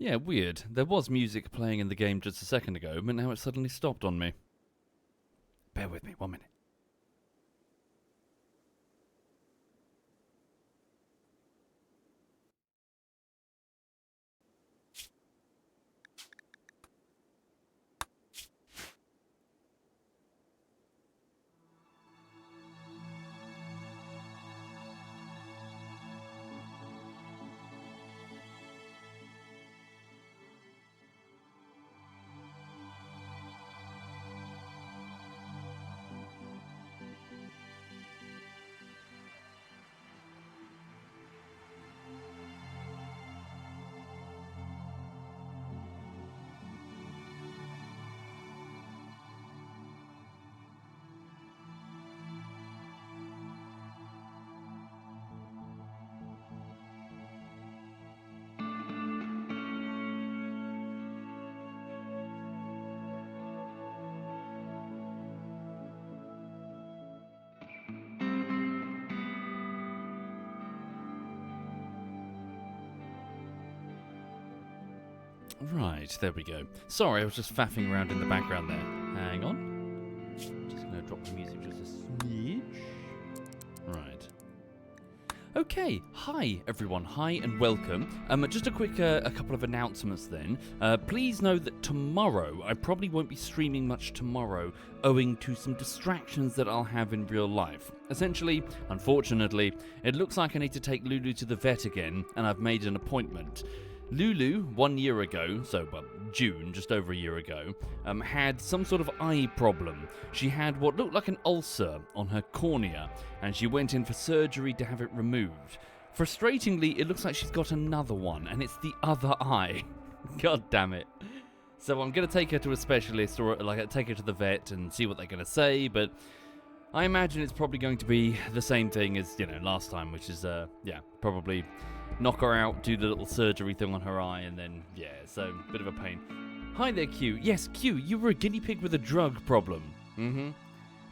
Yeah, weird. There was music playing in the game just a second ago, but now it suddenly stopped on me. Bear with me, 1 minute. Right, there we go. Sorry, I was just faffing around in the background there. Hang on. Just going to drop the music just a smidge. Right. Okay, hi everyone, hi and welcome. Just a quick a couple of announcements then. Please know that tomorrow, I probably won't be streaming much tomorrow, owing to some distractions that I'll have in real life. Essentially, unfortunately, it looks like I need to take Lulu to the vet again, and I've made an appointment. Lulu, 1 year ago, June, just over a year ago, had some sort of eye problem. She had what looked like an ulcer on her cornea, and she went in for surgery to have it removed. Frustratingly, it looks like she's got another one, and it's the other eye. God damn it. So I'm going to take her to a specialist, or take her to the vet and see what they're going to say, but I imagine it's probably going to be the same thing as, last time, which is, probably knock her out, do the little surgery thing on her eye, and then, so, bit of a pain. Hi there, Q. Yes, Q, you were a guinea pig with a drug problem.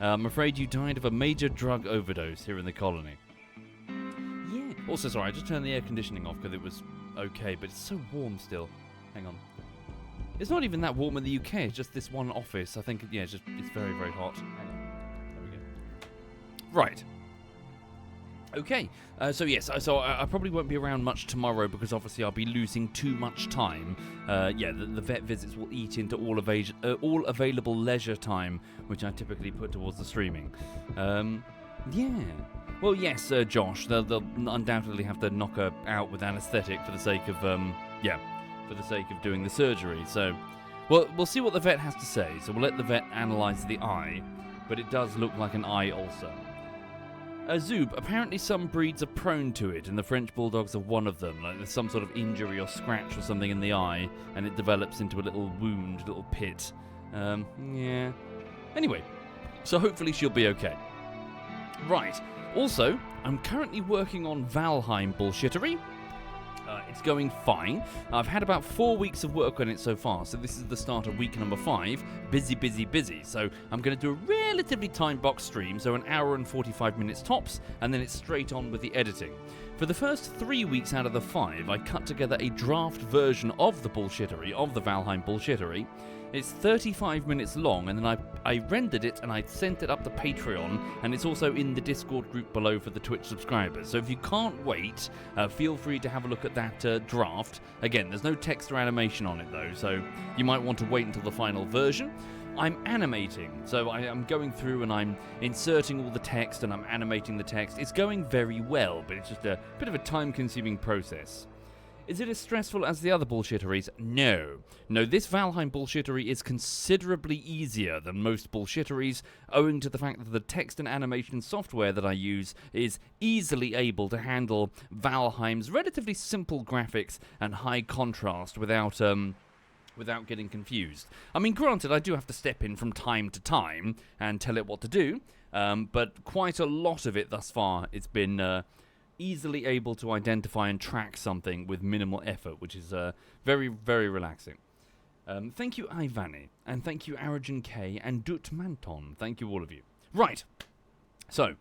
I'm afraid you died of a major drug overdose here in the colony. Yeah. Also, sorry, I just turned the air conditioning off because it was okay, but it's so warm still. Hang on. It's not even that warm in the UK, it's just this one office. I think, it's very, very hot. Hang on. There we go. Right. Okay, so I probably won't be around much tomorrow because obviously I'll be losing too much time. The vet visits will eat into all available leisure time, which I typically put towards the streaming. Well, yes, Josh, they'll undoubtedly have to knock her out with anaesthetic for the sake of, doing the surgery. So, well, we'll see what the vet has to say. So we'll let the vet analyse the eye, but it does look like an eye ulcer. Zoob, apparently some breeds are prone to it, and the French Bulldogs are one of them. Like there's some sort of injury or scratch or something in the eye, and it develops into a little wound, little pit. Anyway, so hopefully she'll be okay. Right. Also, I'm currently working on Valheim bullshittery. It's going fine. I've had about 4 weeks of work on it so far, so this is the start of week number 5. Busy. So I'm going to do a relatively time-boxed stream, so an hour and 45 minutes tops, and then it's straight on with the editing. For the first 3 weeks out of the 5, I cut together a draft version of the bullshittery, of the Valheim bullshittery. It's 35 minutes long, and then I rendered it and I sent it up to Patreon, and it's also in the Discord group below for the Twitch subscribers. So if you can't wait, feel free to have a look at that draft. Again, there's no text or animation on it though, so you might want to wait until the final version. I'm animating, so I'm going through and I'm inserting all the text and I'm animating the text. It's going very well, but it's just a bit of a time-consuming process. Is it as stressful as the other bullshitteries? No, this Valheim bullshittery is considerably easier than most bullshitteries, owing to the fact that the text and animation software that I use is easily able to handle Valheim's relatively simple graphics and high contrast without getting confused. I mean, granted, I do have to step in from time to time and tell it what to do, but quite a lot of it thus far, it's been easily able to identify and track something with minimal effort, which is very, very relaxing. Thank you, Ivani, and thank you, Aragen K, and Dut Manton. Thank you, all of you. Right, so,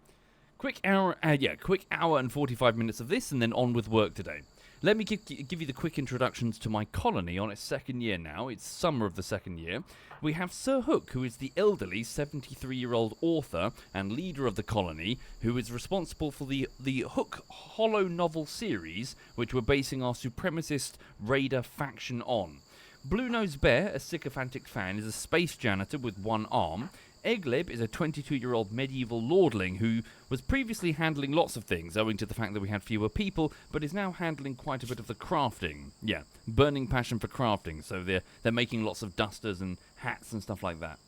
quick hour and 45 minutes of this, and then on with work today. let me give you the quick introductions to my colony on its second year now. It's summer of the second year. We have Sir Hooke, who is the elderly 73-year-old author and leader of the colony, who is responsible for the Hooke Hollow novel series, which we're basing our supremacist raider faction on. Blue Nose Bear, a sycophantic fan, is a space janitor with one arm. Egleb is a 22-year-old medieval lordling who was previously handling lots of things, owing to the fact that we had fewer people, but is now handling quite a bit of the crafting. Yeah, burning passion for crafting, so they're making lots of dusters and hats and stuff like that.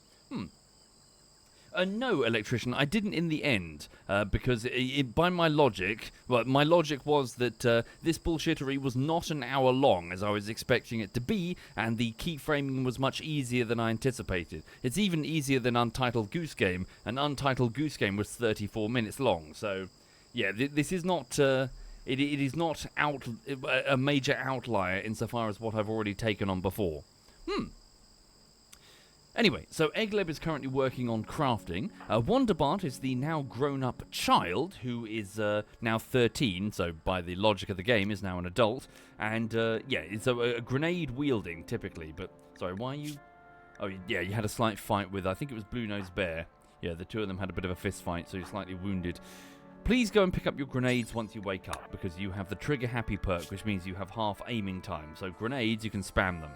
No, electrician, I didn't in the end, because by my logic, well, my logic was that this bullshittery was not an hour long, as I was expecting it to be, and the keyframing was much easier than I anticipated. It's even easier than Untitled Goose Game, and Untitled Goose Game was 34 minutes long, so, yeah, this is not, it is not a major outlier insofar as what I've already taken on before. Anyway, so Egleb is currently working on crafting. Wonderbart is the now grown-up child, who is now 13, so by the logic of the game is now an adult. And, yeah, it's a grenade-wielding, typically. But, sorry, why are you... Oh, yeah, you had a slight fight with, I think it was Blue Nose Bear. Yeah, the two of them had a bit of a fist fight, so you're slightly wounded. Please go and pick up your grenades once you wake up, because you have the trigger-happy perk, which means you have half aiming time. So grenades, you can spam them.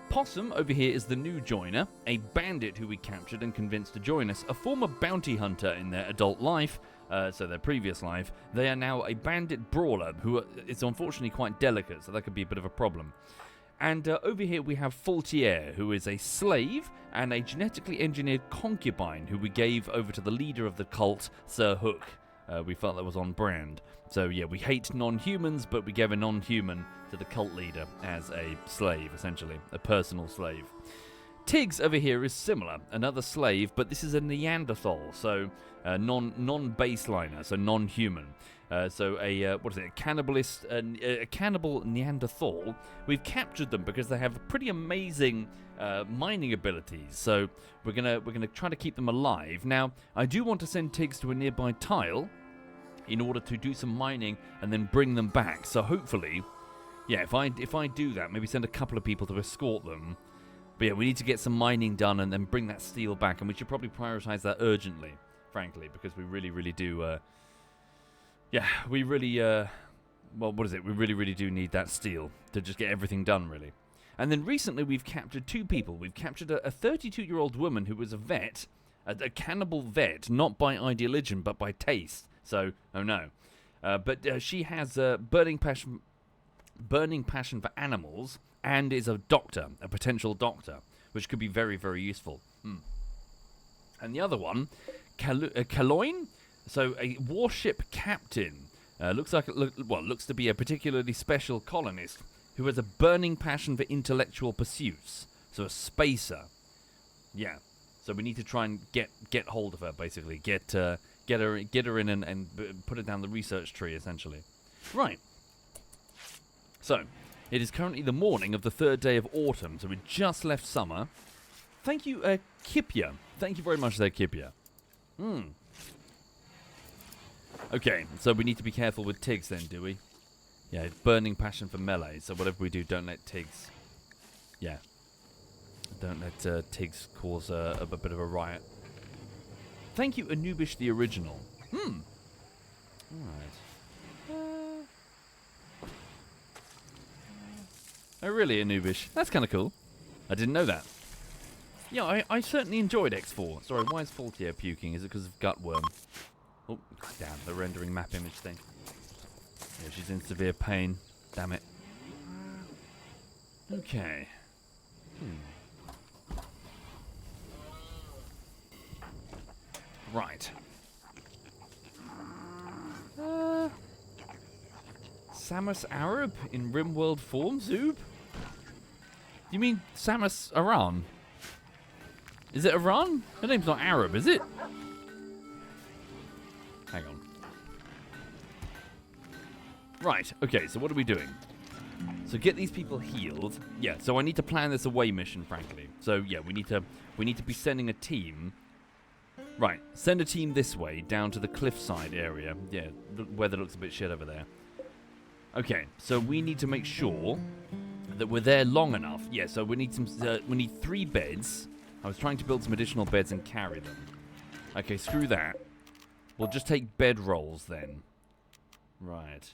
Possum over here is the new joiner, a bandit who we captured and convinced to join us, a former bounty hunter in their adult life, so their previous life. They are now a bandit brawler who is unfortunately quite delicate, so that could be a bit of a problem. And over here we have Faultier, who is a slave and a genetically engineered concubine who we gave over to the leader of the cult, Sir Hooke. We felt that was on brand. So yeah, we hate non-humans, but we gave a non-human to the cult leader as a slave, essentially, a personal slave. Tiggs over here is similar, another slave, but this is a Neanderthal, so non-baseliner, so non-human. So a a cannibal Neanderthal. We've captured them because they have pretty amazing mining abilities. So we're gonna try to keep them alive. Now, I do want to send Tiggs to a nearby tile in order to do some mining and then bring them back. So hopefully, yeah, if I do that, maybe send a couple of people to escort them. But yeah, we need to get some mining done and then bring that steel back, and we should probably prioritize that urgently, frankly, because we really do. Yeah, we really, well, what is it? We really do need that steel to just get everything done, really. And then recently we've captured two people. We've captured a 32-year-old woman who was a vet, a cannibal vet, not by ideology, but by taste. So, oh no. But she has a burning passion for animals and is a doctor, a potential doctor, which could be very useful. And the other one, Caloyne? So a warship captain, looks to be a particularly special colonist who has a burning passion for intellectual pursuits. So a spacer. Yeah. So we need to try and get hold of her, basically. Get her in and put her down the research tree, essentially. Right. So it is currently the morning of the third day of autumn. So we just left summer. Thank you, Kipia. Thank you very much there, Kipia. Okay, so we need to be careful with Tiggs then, do we? Yeah, burning passion for melee, so whatever we do, don't let Tiggs... Yeah. Don't let Tiggs cause a bit of a riot. Thank you, Anubish the Original. Alright. Oh, really, Anubish? That's kind of cool. I didn't know that. Yeah, I certainly enjoyed X4. Sorry, why is Faultier puking? Is it because of gutworm? Oh, damn, the rendering map image thing. Yeah, she's in severe pain. Damn it. Okay. Right. Samus Arab in Rimworld form, Zoob? You mean Samus Aran? Is it Aran? Her name's not Arab, is it? Hang on. Right, okay, so what are we doing? So get these people healed. Yeah, so I need to plan this away mission, frankly. So yeah, we need to be sending a team. Right, send a team this way, down to the cliffside area. Yeah, the weather looks a bit shit over there. Okay, so we need to make sure that we're there long enough. Yeah, so we need some. We need 3 beds. I was trying to build some additional beds and carry them. Okay, screw that. We'll just take bed rolls then. Right.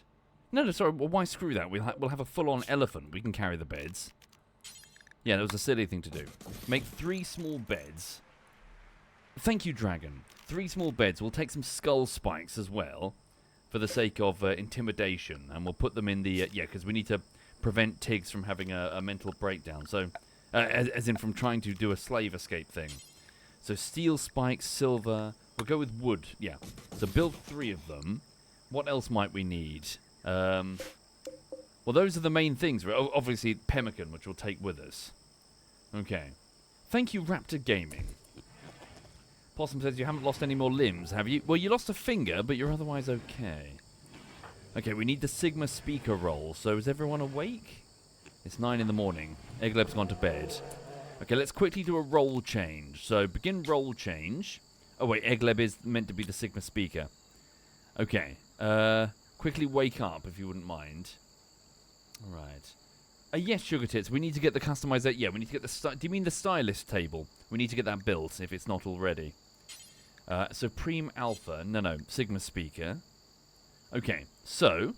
No, sorry. Well, why screw that? We'll have a full-on elephant. We can carry the beds. Yeah, that was a silly thing to do. Make 3 small beds. Thank you, dragon. 3 small beds. We'll take some skull spikes as well, for the sake of intimidation, and we'll put them in the yeah, because we need to prevent Tiggs from having a mental breakdown. So, as in from trying to do a slave escape thing. So steel spikes, silver. We'll go with wood. Yeah. So build 3 of them. What else might we need? Well, those are the main things. Obviously, pemmican, which we'll take with us. Okay. Thank you, Raptor Gaming. Possum says you haven't lost any more limbs, have you? Well, you lost a finger, but you're otherwise okay. Okay, we need the Sigma speaker roll. So is everyone awake? It's 9 in the morning. Egleb's gone to bed. Okay, let's quickly do a roll change. So begin roll change. Oh, wait, Egleb is meant to be the Sigma speaker. Okay. Quickly wake up, if you wouldn't mind. Right. Yes, Sugar Tits, we need to get the customization. Yeah, we need to get the... Do you mean the stylist table? We need to get that built, if it's not already. Supreme Alpha. No, Sigma speaker. Okay, so...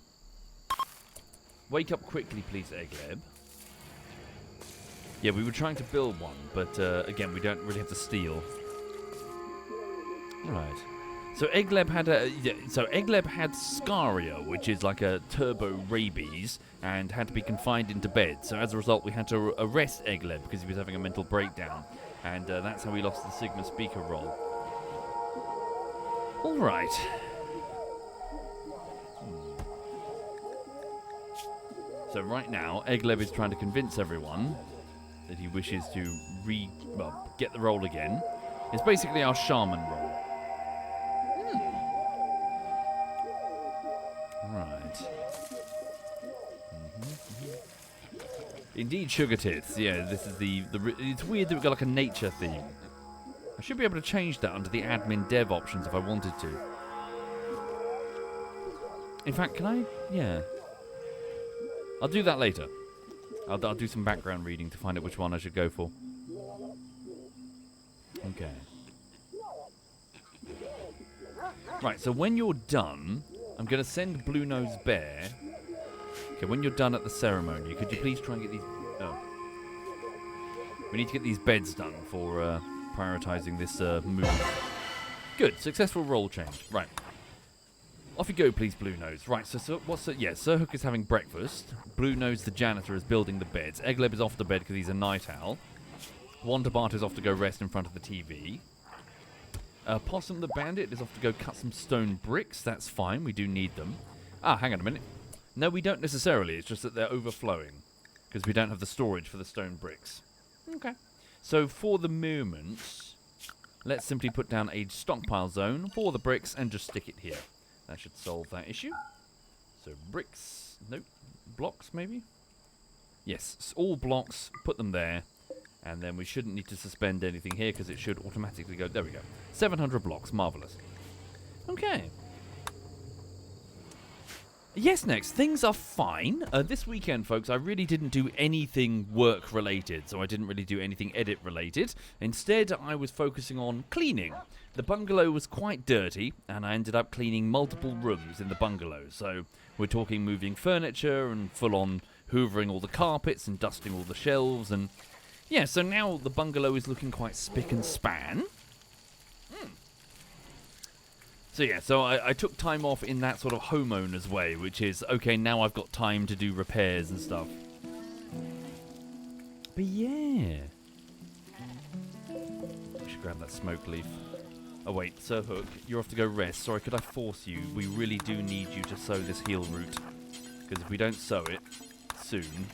Wake up quickly, please, Egleb. Yeah, we were trying to build one, but again, we don't really have to steal. Right. So Egleb had Egleb had scaria, which is like a turbo rabies, and had to be confined into bed. So as a result, we had to arrest Egleb because he was having a mental breakdown, and that's how we lost the Sigma speaker role. All right. So right now, Egleb is trying to convince everyone that he wishes to get the role again. It's basically our shaman role. Right. Indeed, Sugar Tits. Yeah, this is the it's weird that we've got like a nature theme. I should be able to change that under the admin dev options if I wanted to. In fact, can I? Yeah. I'll do that later. I'll do some background reading to find out which one I should go for. Okay. Right, so when you're done, I'm going to send Blue Nose Bear. Okay, when you're done at the ceremony, could you please try and get these... Oh. We need to get these beds done for prioritizing this move. Good, successful roll change. Right. Off you go, please, Blue Nose. Right, so what's it? Yeah, Sir Hook is having breakfast. Blue Nose, the janitor, is building the beds. Egleb is off to bed because he's a night owl. Wonderbart is off to go rest in front of the TV. Possum the bandit is off to go cut some stone bricks. That's fine, we do need them. Ah, hang on a minute. No, we don't necessarily. It's just that they're overflowing because we don't have the storage for the stone bricks. Okay. So for the moment, let's simply put down a stockpile zone for the bricks and just stick it here. That should solve that issue. So bricks, nope, blocks maybe? Yes, all blocks, put them there. And then we shouldn't need to suspend anything here because it should automatically go, there we go. 700 blocks, marvellous. Okay. Yes, next, things are fine. This weekend, folks, I really didn't do anything work-related, so I didn't really do anything edit-related. Instead, I was focusing on cleaning. The bungalow was quite dirty, and I ended up cleaning multiple rooms in the bungalow. So we're talking moving furniture and full-on hoovering all the carpets and dusting all the shelves. And yeah, so now the bungalow is looking quite spick and span. So yeah, so I took time off in that sort of homeowner's way, which is, okay, now I've got time to do repairs and stuff. But yeah. I should grab that smoke leaf. Oh wait, Sir Hook, you're off to go rest. Sorry, could I force you? We really do need you to sow this heal root. Because if we don't sow it soon,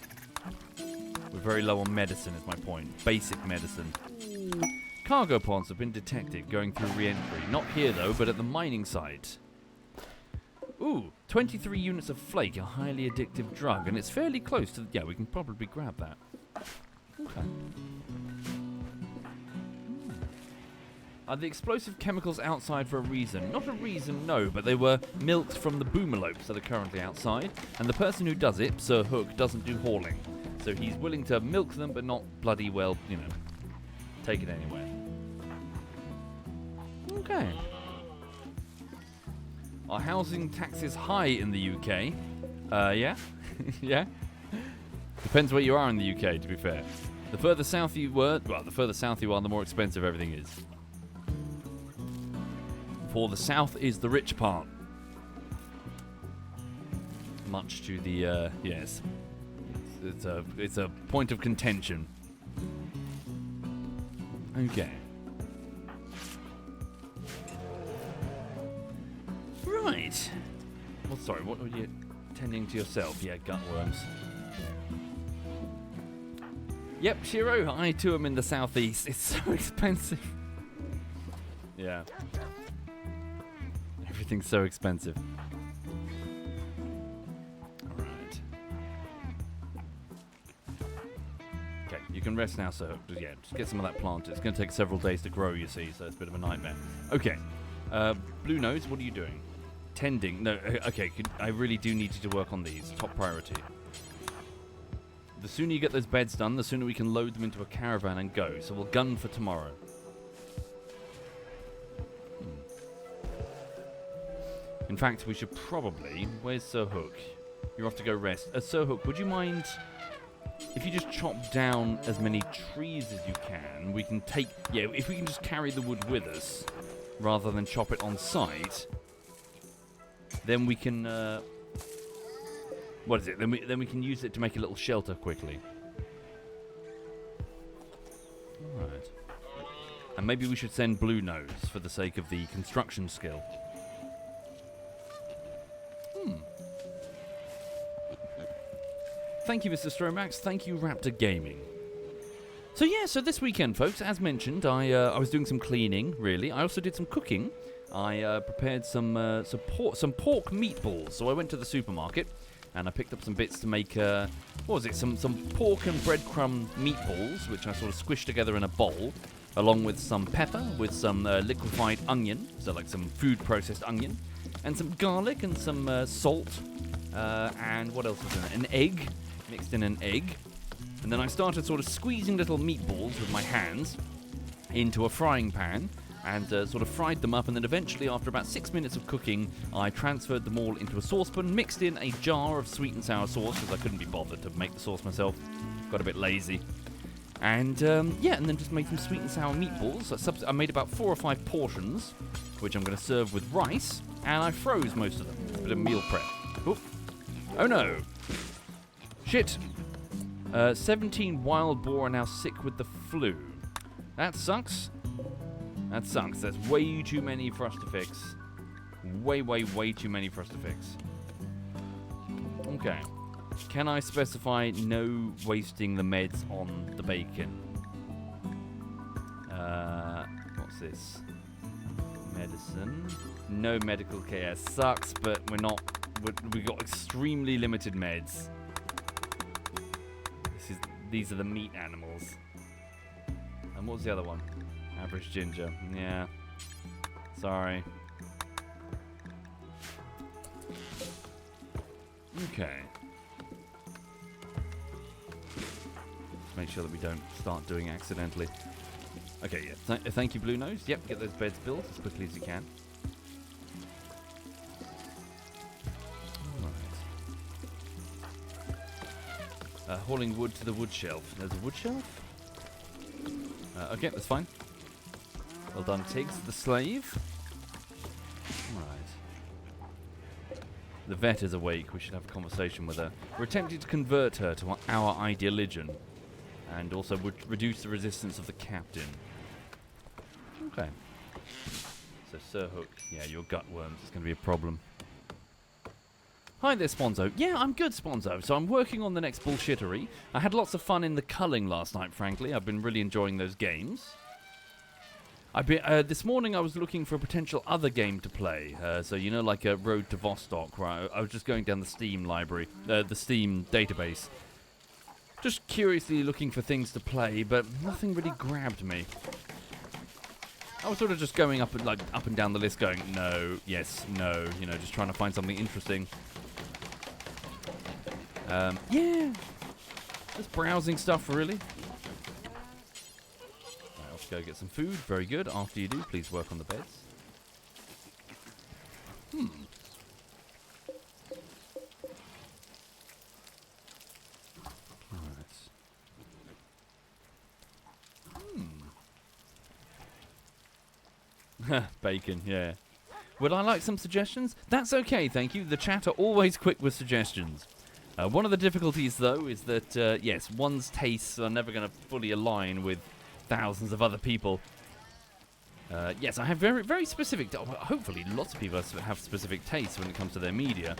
we're very low on medicine is my point. Basic medicine. Cargo pods have been detected going through re-entry. Not here, though, but at the mining site. Ooh, 23 units of flake, a highly addictive drug, and it's fairly close to... Yeah, we can probably grab that. Okay. Are the explosive chemicals outside for a reason? Not a reason, no, but they were milked from the boomalopes that are currently outside, and the person who does it, Sir Hook, doesn't do hauling. So he's willing to milk them, but not bloody well, you know, take it anywhere. Okay. Are housing taxes high in the UK? Yeah. Yeah. Depends where you are in the UK, to be fair. The further south you are, the more expensive everything is. For the south is the rich part. Much to the, yes. It's a point of contention. Okay. Right. Well, sorry, what were you tending to yourself? Yeah, gutworms. Yep, Shiro, I too am in the southeast. It's so expensive. Yeah. Everything's so expensive. Alright. Okay, you can rest now, so yeah, just get some of that planted. It's going to take several days to grow, you see, so it's a bit of a nightmare. Okay. Blue Nose, what are you doing? Tending. No, okay, I really do need you to work on these. Top priority. The sooner you get those beds done, the sooner we can load them into a caravan and go. So we'll gun for tomorrow. In fact, we should probably... Where's Sir Hook? You're off to go rest. Sir Hook, would you mind if you just chop down as many trees as you can? We can take... Yeah, if we can just carry the wood with us, rather than chop it on site, then we can... what is it? Then we can use it to make a little shelter quickly. Alright. And maybe we should send Blue Nose for the sake of the construction skill. Thank you, Mr. Stromax. Thank you, Raptor Gaming. So yeah, so this weekend, folks, as mentioned, I was doing some cleaning, really. I also did some cooking. I prepared some pork meatballs. So I went to the supermarket and I picked up some bits to make, what was it, some pork and breadcrumb meatballs, which I sort of squished together in a bowl, along with some pepper, with some liquefied onion, so like some food-processed onion, and some garlic and some salt, and what else was in it? An egg, mixed in an egg. And then I started sort of squeezing little meatballs with my hands into a frying pan, and sort of fried them up, and then eventually, after about 6 minutes of cooking, I transferred them all into a saucepan, mixed in a jar of sweet and sour sauce, because I couldn't be bothered to make the sauce myself. Got a bit lazy. And, yeah, and then just made some sweet and sour meatballs. I made about 4 or 5 portions, which I'm going to serve with rice, and I froze most of them. A bit of meal prep. Oof. Oh no! Shit! 17 wild boar are now sick with the flu. That sucks. That sucks. That's way too many for us to fix. Way too many for us to fix. Okay. Can I specify no wasting the meds on the bacon? What's this? Medicine. No medical care. Sucks, but we got extremely limited meds. These are the meat animals. And what was the other one? Average ginger. Yeah. Sorry. Okay. Just make sure that we don't start doing accidentally. Okay, yeah. Thank you, Blue Nose. Yep, get those beds built as quickly as you can. Hauling wood to the wood shelf. There's a wood shelf? Okay, that's fine. Well done, Tiggs, the slave. Right. The vet is awake. We should have a conversation with her. We're attempting to convert her to our ideologion, and also reduce the resistance of the captain. Okay. So, Sir Hook, yeah, your gutworms is going to be a problem. Hi there, Sponzo. Yeah, I'm good, Sponzo. So I'm working on the next bullshittery. I had lots of fun in the culling last night, frankly. I've been really enjoying those games. This morning I was looking for a potential other game to play. So, you know, like a Road to Vostok, where I was just going down the Steam library, the Steam database. Just curiously looking for things to play, but nothing really grabbed me. I was sort of just going up and down the list, going no, yes, no. You know, just trying to find something interesting. Yeah, just browsing stuff really. Right, let's go get some food. Very good. After you do, please work on the beds. Bacon, yeah. Would I like some suggestions? That's okay, thank you. The chat are always quick with suggestions. One of the difficulties, though, is that, yes, one's tastes are never going to fully align with thousands of other people. Yes, I have very, very specific... hopefully, lots of people have specific tastes when it comes to their media.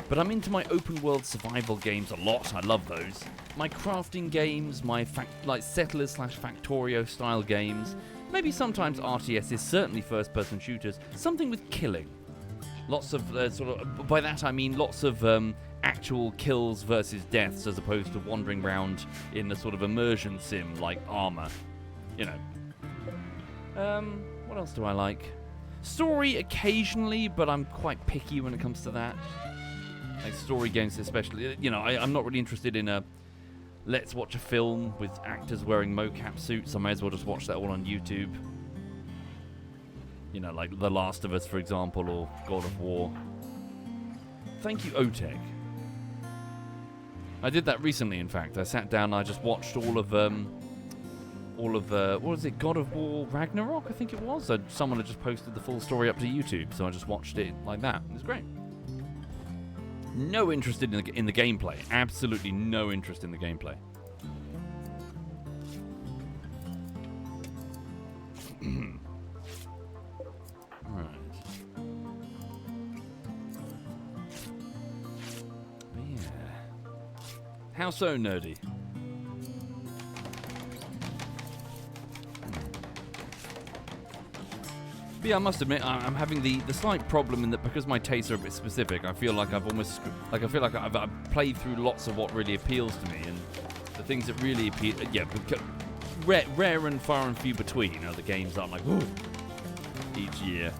But I'm into my open-world survival games a lot. I love those. My crafting games, my Settlers/Factorio-style games... Maybe sometimes RTSs, certainly first-person shooters, something with killing. Lots of, by that I mean lots of actual kills versus deaths as opposed to wandering around in a sort of immersion sim like Armor. You know. What else do I like? Story occasionally, but I'm quite picky when it comes to that. Like story games especially. You know, I'm not really interested in a... Let's watch a film with actors wearing mocap suits. I may as well just watch that all on YouTube. You know, like The Last of Us, for example, or God of War. Thank you, Oteg. I did that recently, in fact. I sat down and I just watched all of what was it, God of War Ragnarok, I think it was? So someone had just posted the full story up to YouTube, so I just watched it like that. It was great. No interest in the gameplay. Absolutely no interest in the gameplay. Right. But yeah. How so, nerdy? But yeah, I must admit, I'm having the slight problem in that because my tastes are a bit specific, I feel like I've played through lots of what really appeals to me, and the things that really appeal, rare and far and few between are the games that I'm like, ooh, each year.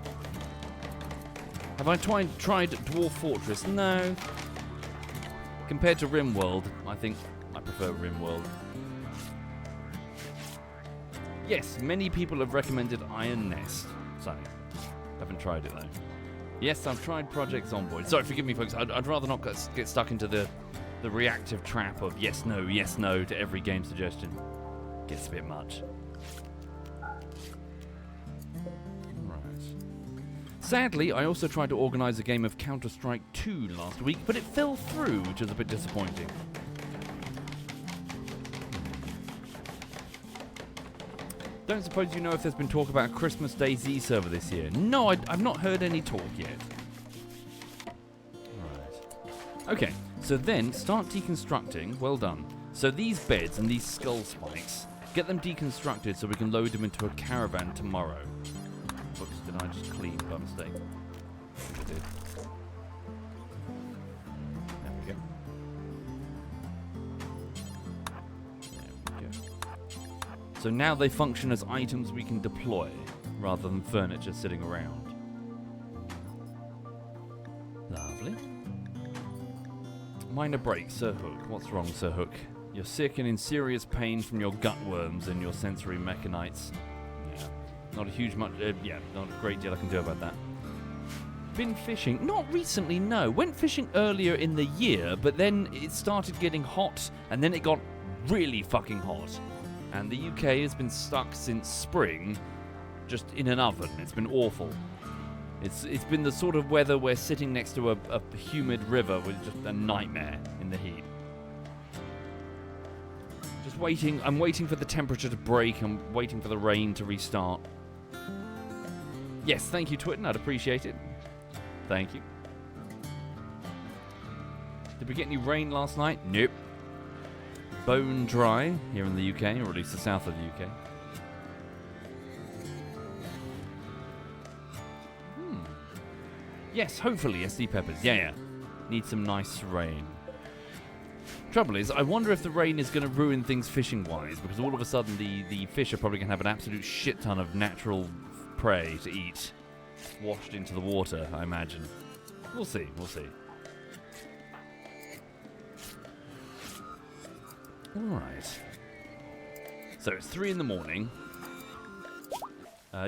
Have I tried Dwarf Fortress? No. Compared to RimWorld, I think I prefer RimWorld. Yes, many people have recommended Iron Nest. So, haven't tried it though. Yes, I've tried Project Zomboid. Sorry, forgive me folks, I'd rather not get stuck into the reactive trap of yes, no to every game suggestion. Gets a bit much. Right. Sadly, I also tried to organise a game of Counter-Strike 2 last week, but it fell through, which was a bit disappointing. Don't suppose you know if there's been talk about a Christmas Day Z server this year? No, I've not heard any talk yet. Right. Okay, so then start deconstructing. Well done. So these beds and these skull spikes, get them deconstructed so we can load them into a caravan tomorrow. Whoops, did I just clean by mistake? I did. There we go. So now they function as items we can deploy, rather than furniture sitting around. Lovely. Minor break, Sir Hook. What's wrong, Sir Hook? You're sick and in serious pain from your gut worms and your sensory mechanites. Yeah. Not a great deal I can do about that. Been fishing? Not recently, no. Went fishing earlier in the year, but then it started getting hot, and then it got really fucking hot. And the UK has been stuck since spring, just in an oven. It's been awful. It's been the sort of weather where sitting next to a humid river was just a nightmare in the heat. Just waiting. I'm waiting for the temperature to break. I'm waiting for the rain to restart. Yes, thank you, Twitten. I'd appreciate it. Thank you. Did we get any rain last night? Nope. Bone dry here in the UK, or at least the south of the UK. Yes, hopefully, SD Peppers. Yeah. Need some nice rain. Trouble is, I wonder if the rain is going to ruin things fishing-wise, because all of a sudden the fish are probably going to have an absolute shit ton of natural prey to eat washed into the water, I imagine. We'll see, we'll see. Alright. So it's 3 in the morning.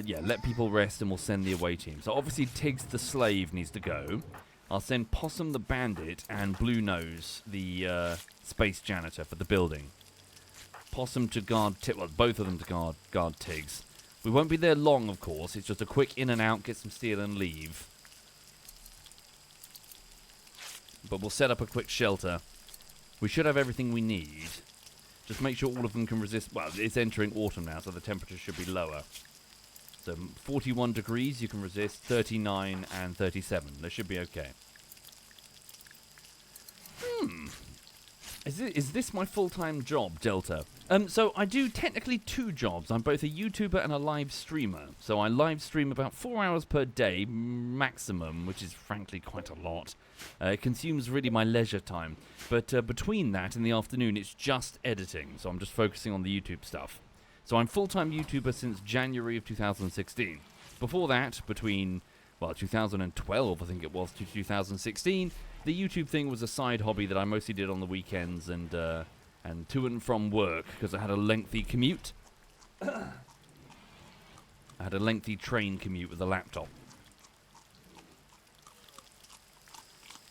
Yeah, let people rest and we'll send the away team. So obviously Tiggs the slave needs to go. I'll send Possum the bandit and Blue Nose the space janitor for the building. Possum to guard well, both of them to guard Tiggs. We won't be there long, of course. It's just a quick in and out, get some steel and leave. But we'll set up a quick shelter. We should have everything we need. Just make sure all of them can resist. Well, it's entering autumn now, so the temperature should be lower. So 41 degrees you can resist, 39 and 37. They should be okay. Is this my full-time job, Delta? So I do technically 2 jobs. I'm both a YouTuber and a live streamer. So I live stream about 4 hours per day, maximum, which is frankly quite a lot. It consumes really my leisure time. But between that and the afternoon, it's just editing. So I'm just focusing on the YouTube stuff. So I'm full-time YouTuber since January of 2016. Before that, between, well, 2012, I think it was, to 2016, the YouTube thing was a side hobby that I mostly did on the weekends and to and from work, because I had a lengthy commute. I had a lengthy train commute with a laptop.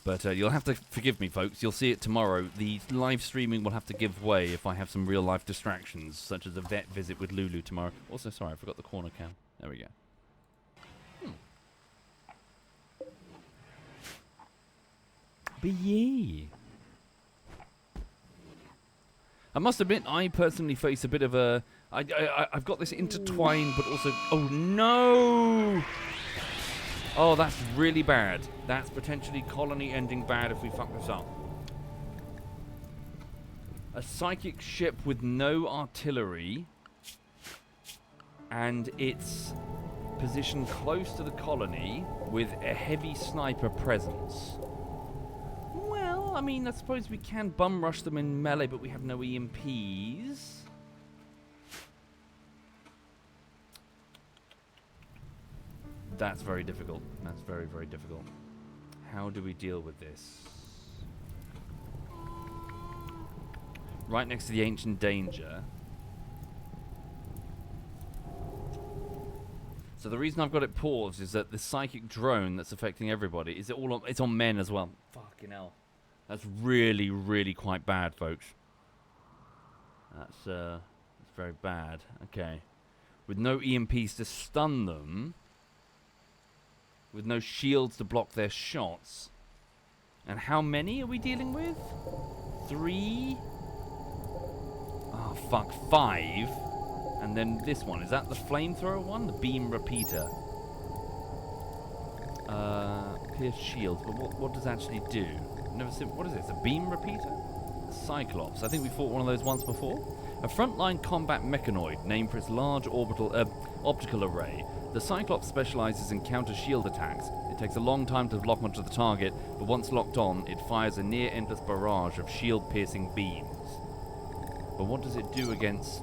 But you'll have to forgive me, folks. You'll see it tomorrow. The live streaming will have to give way if I have some real-life distractions, such as a vet visit with Lulu tomorrow. Also, sorry, I forgot the corner cam. There we go. But yeah. I must admit, I personally face a bit of a... I've got this intertwined, but also... Oh, no! Oh, that's really bad. That's potentially colony ending bad if we fuck this up. A psychic ship with no artillery. And it's positioned close to the colony with a heavy sniper presence. Well, I mean, I suppose we can bum rush them in melee, but we have no EMPs. That's very difficult. That's very, very difficult. How do we deal with this? Right next to the ancient danger. So the reason I've got it paused is that the psychic drone that's affecting everybody is it's on men as well. Fucking hell. That's really, really quite bad, folks. That's very bad. Okay. With no EMPs to stun them. With no shields to block their shots. And how many are we dealing with? 3? Oh, fuck. 5. And then this one. Is that the flamethrower one? The beam repeater. Pierce shields. But what does it actually do? I've never seen... What is it? It's a beam repeater? Cyclops. I think we fought one of those once before. A frontline combat mechanoid named for its large optical array. The Cyclops specializes in counter-shield attacks. It takes a long time to lock onto the target, but once locked on, it fires a near-endless barrage of shield-piercing beams. But what does it do against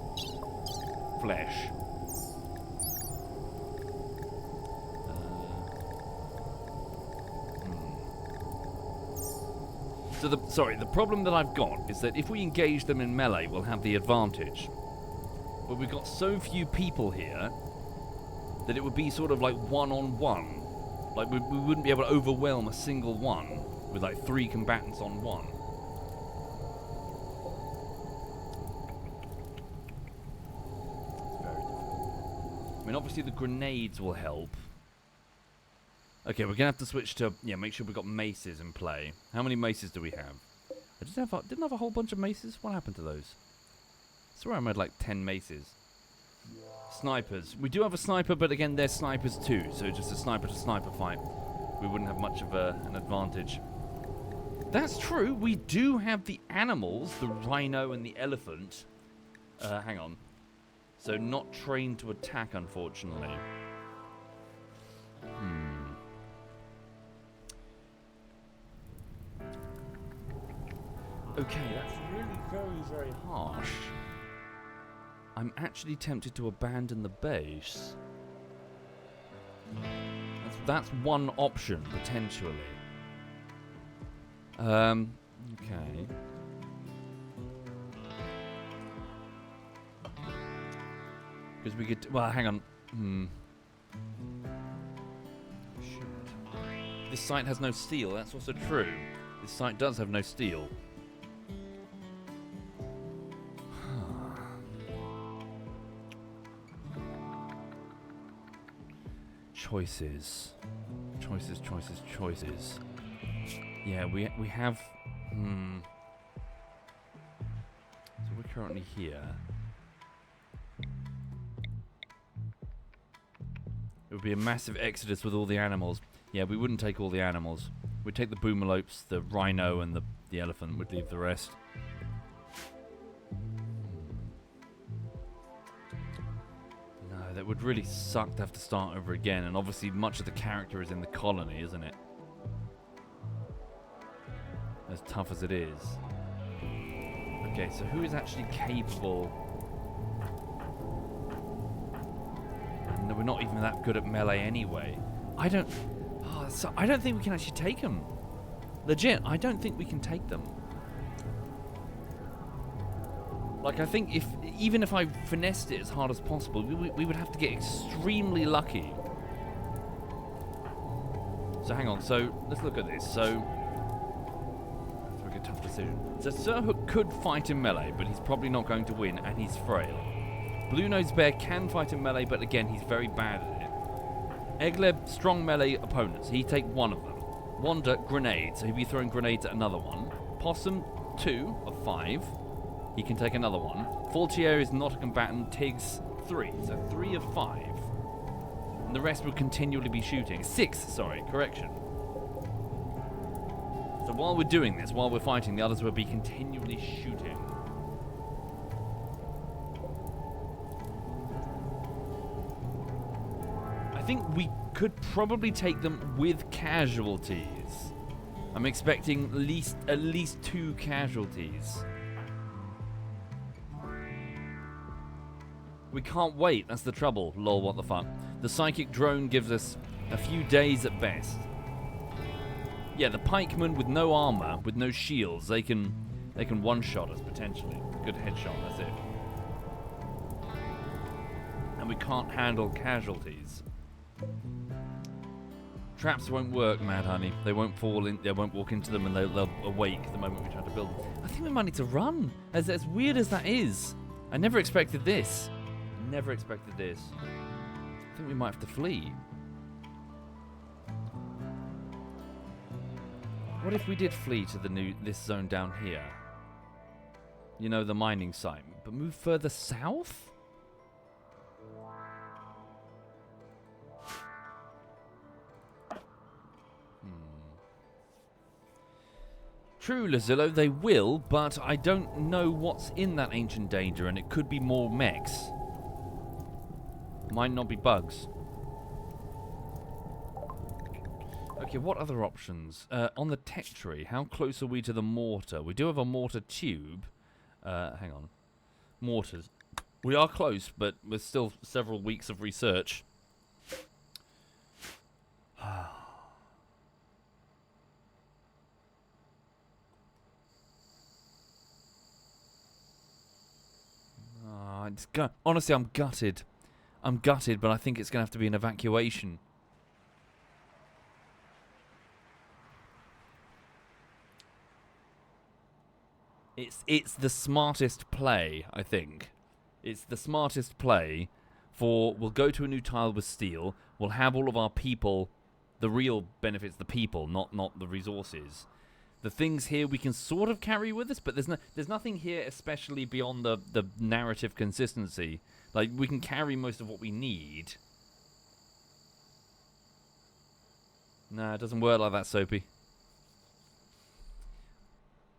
flesh? So the problem that I've got is that if we engage them in melee, we'll have the advantage. But we've got so few people here that it would be sort of like one-on-one. Like, we wouldn't be able to overwhelm a single one with, like, 3 combatants on one. It's very difficult. I mean, obviously the grenades will help. Okay, we're going to have to switch to... Yeah, make sure we've got maces in play. How many maces do we have? I didn't have a whole bunch of maces. What happened to those? I swear I made, like, 10 maces. Snipers. We do have a sniper, but again, they're snipers too. So just a sniper-to-sniper fight. We wouldn't have much of an advantage. That's true. We do have the animals, the rhino and the elephant. Hang on. So not trained to attack, unfortunately. Okay, that's really very, very harsh. I'm actually tempted to abandon the base. That's one option, potentially. Okay. Because we could... Well, hang on. Shit. This site has no steel. That's also true. This site does have no steel. Choices. Choices. Yeah, we have... So we're currently here. It would be a massive exodus with all the animals. Yeah, we wouldn't take all the animals. We'd take the boomalopes, the rhino, and the elephant. We'd leave the rest. No, that would really suck to have to start over again. And obviously much of the character is in the colony, isn't it? As tough as it is. Okay, so who is actually capable? No, we're not even that good at melee anyway. I don't think we can actually take them. Legit, I don't think we can take them. Like, I think even if I finessed it as hard as possible, we would have to get extremely lucky. So hang on, so let's look at this. So let's make a tough decision. So Sir Hook could fight in melee, but he's probably not going to win, and he's frail. Blue-Nosed Bear can fight in melee, but again, he's very bad at it. Egleb, strong melee opponents. He'd take one of them. Wander, grenades. So he'd be throwing grenades at another one. Possum, 2 of 5. He can take another one. Faultier is not a combatant. Tiggs, 3. So 3 of 5. And the rest would continually be shooting. 6, sorry, correction. So while we're doing this, while we're fighting, the others will be continually shooting. I think we could probably take them with casualties. I'm expecting at least 2 casualties. We can't wait, that's the trouble. Lol, what the fuck. The psychic drone gives us a few days at best. Yeah, the pikemen with no armor, with no shields, they can one-shot us potentially. Good headshot, that's it. And we can't handle casualties. Traps won't work, Mad Honey. They won't fall in. They won't walk into them, and they'll awake the moment we try to build them. I think we might need to run. As weird as that is, I never expected this. Never expected this. I think we might have to flee. What if we did flee to this zone down here? You know, the mining site, but move further south? True, Lazillo, they will, but I don't know what's in that ancient danger, and it could be more mechs. Might not be bugs. Okay, what other options? On the tech tree, how close are we to the mortar? We do have a mortar tube. Hang on. Mortars. We are close, but we're still several weeks of research. Honestly, I'm gutted. I'm gutted, but I think it's going to have to be an evacuation. It's the smartest play, I think. It's the smartest play for we'll go to a new tile with steel. We'll have all of our people. The real benefit's the people, not the resources. The things here we can sort of carry with us, but there's nothing here especially beyond the narrative consistency. Like, we can carry most of what we need. Nah, it doesn't work like that, Soapy.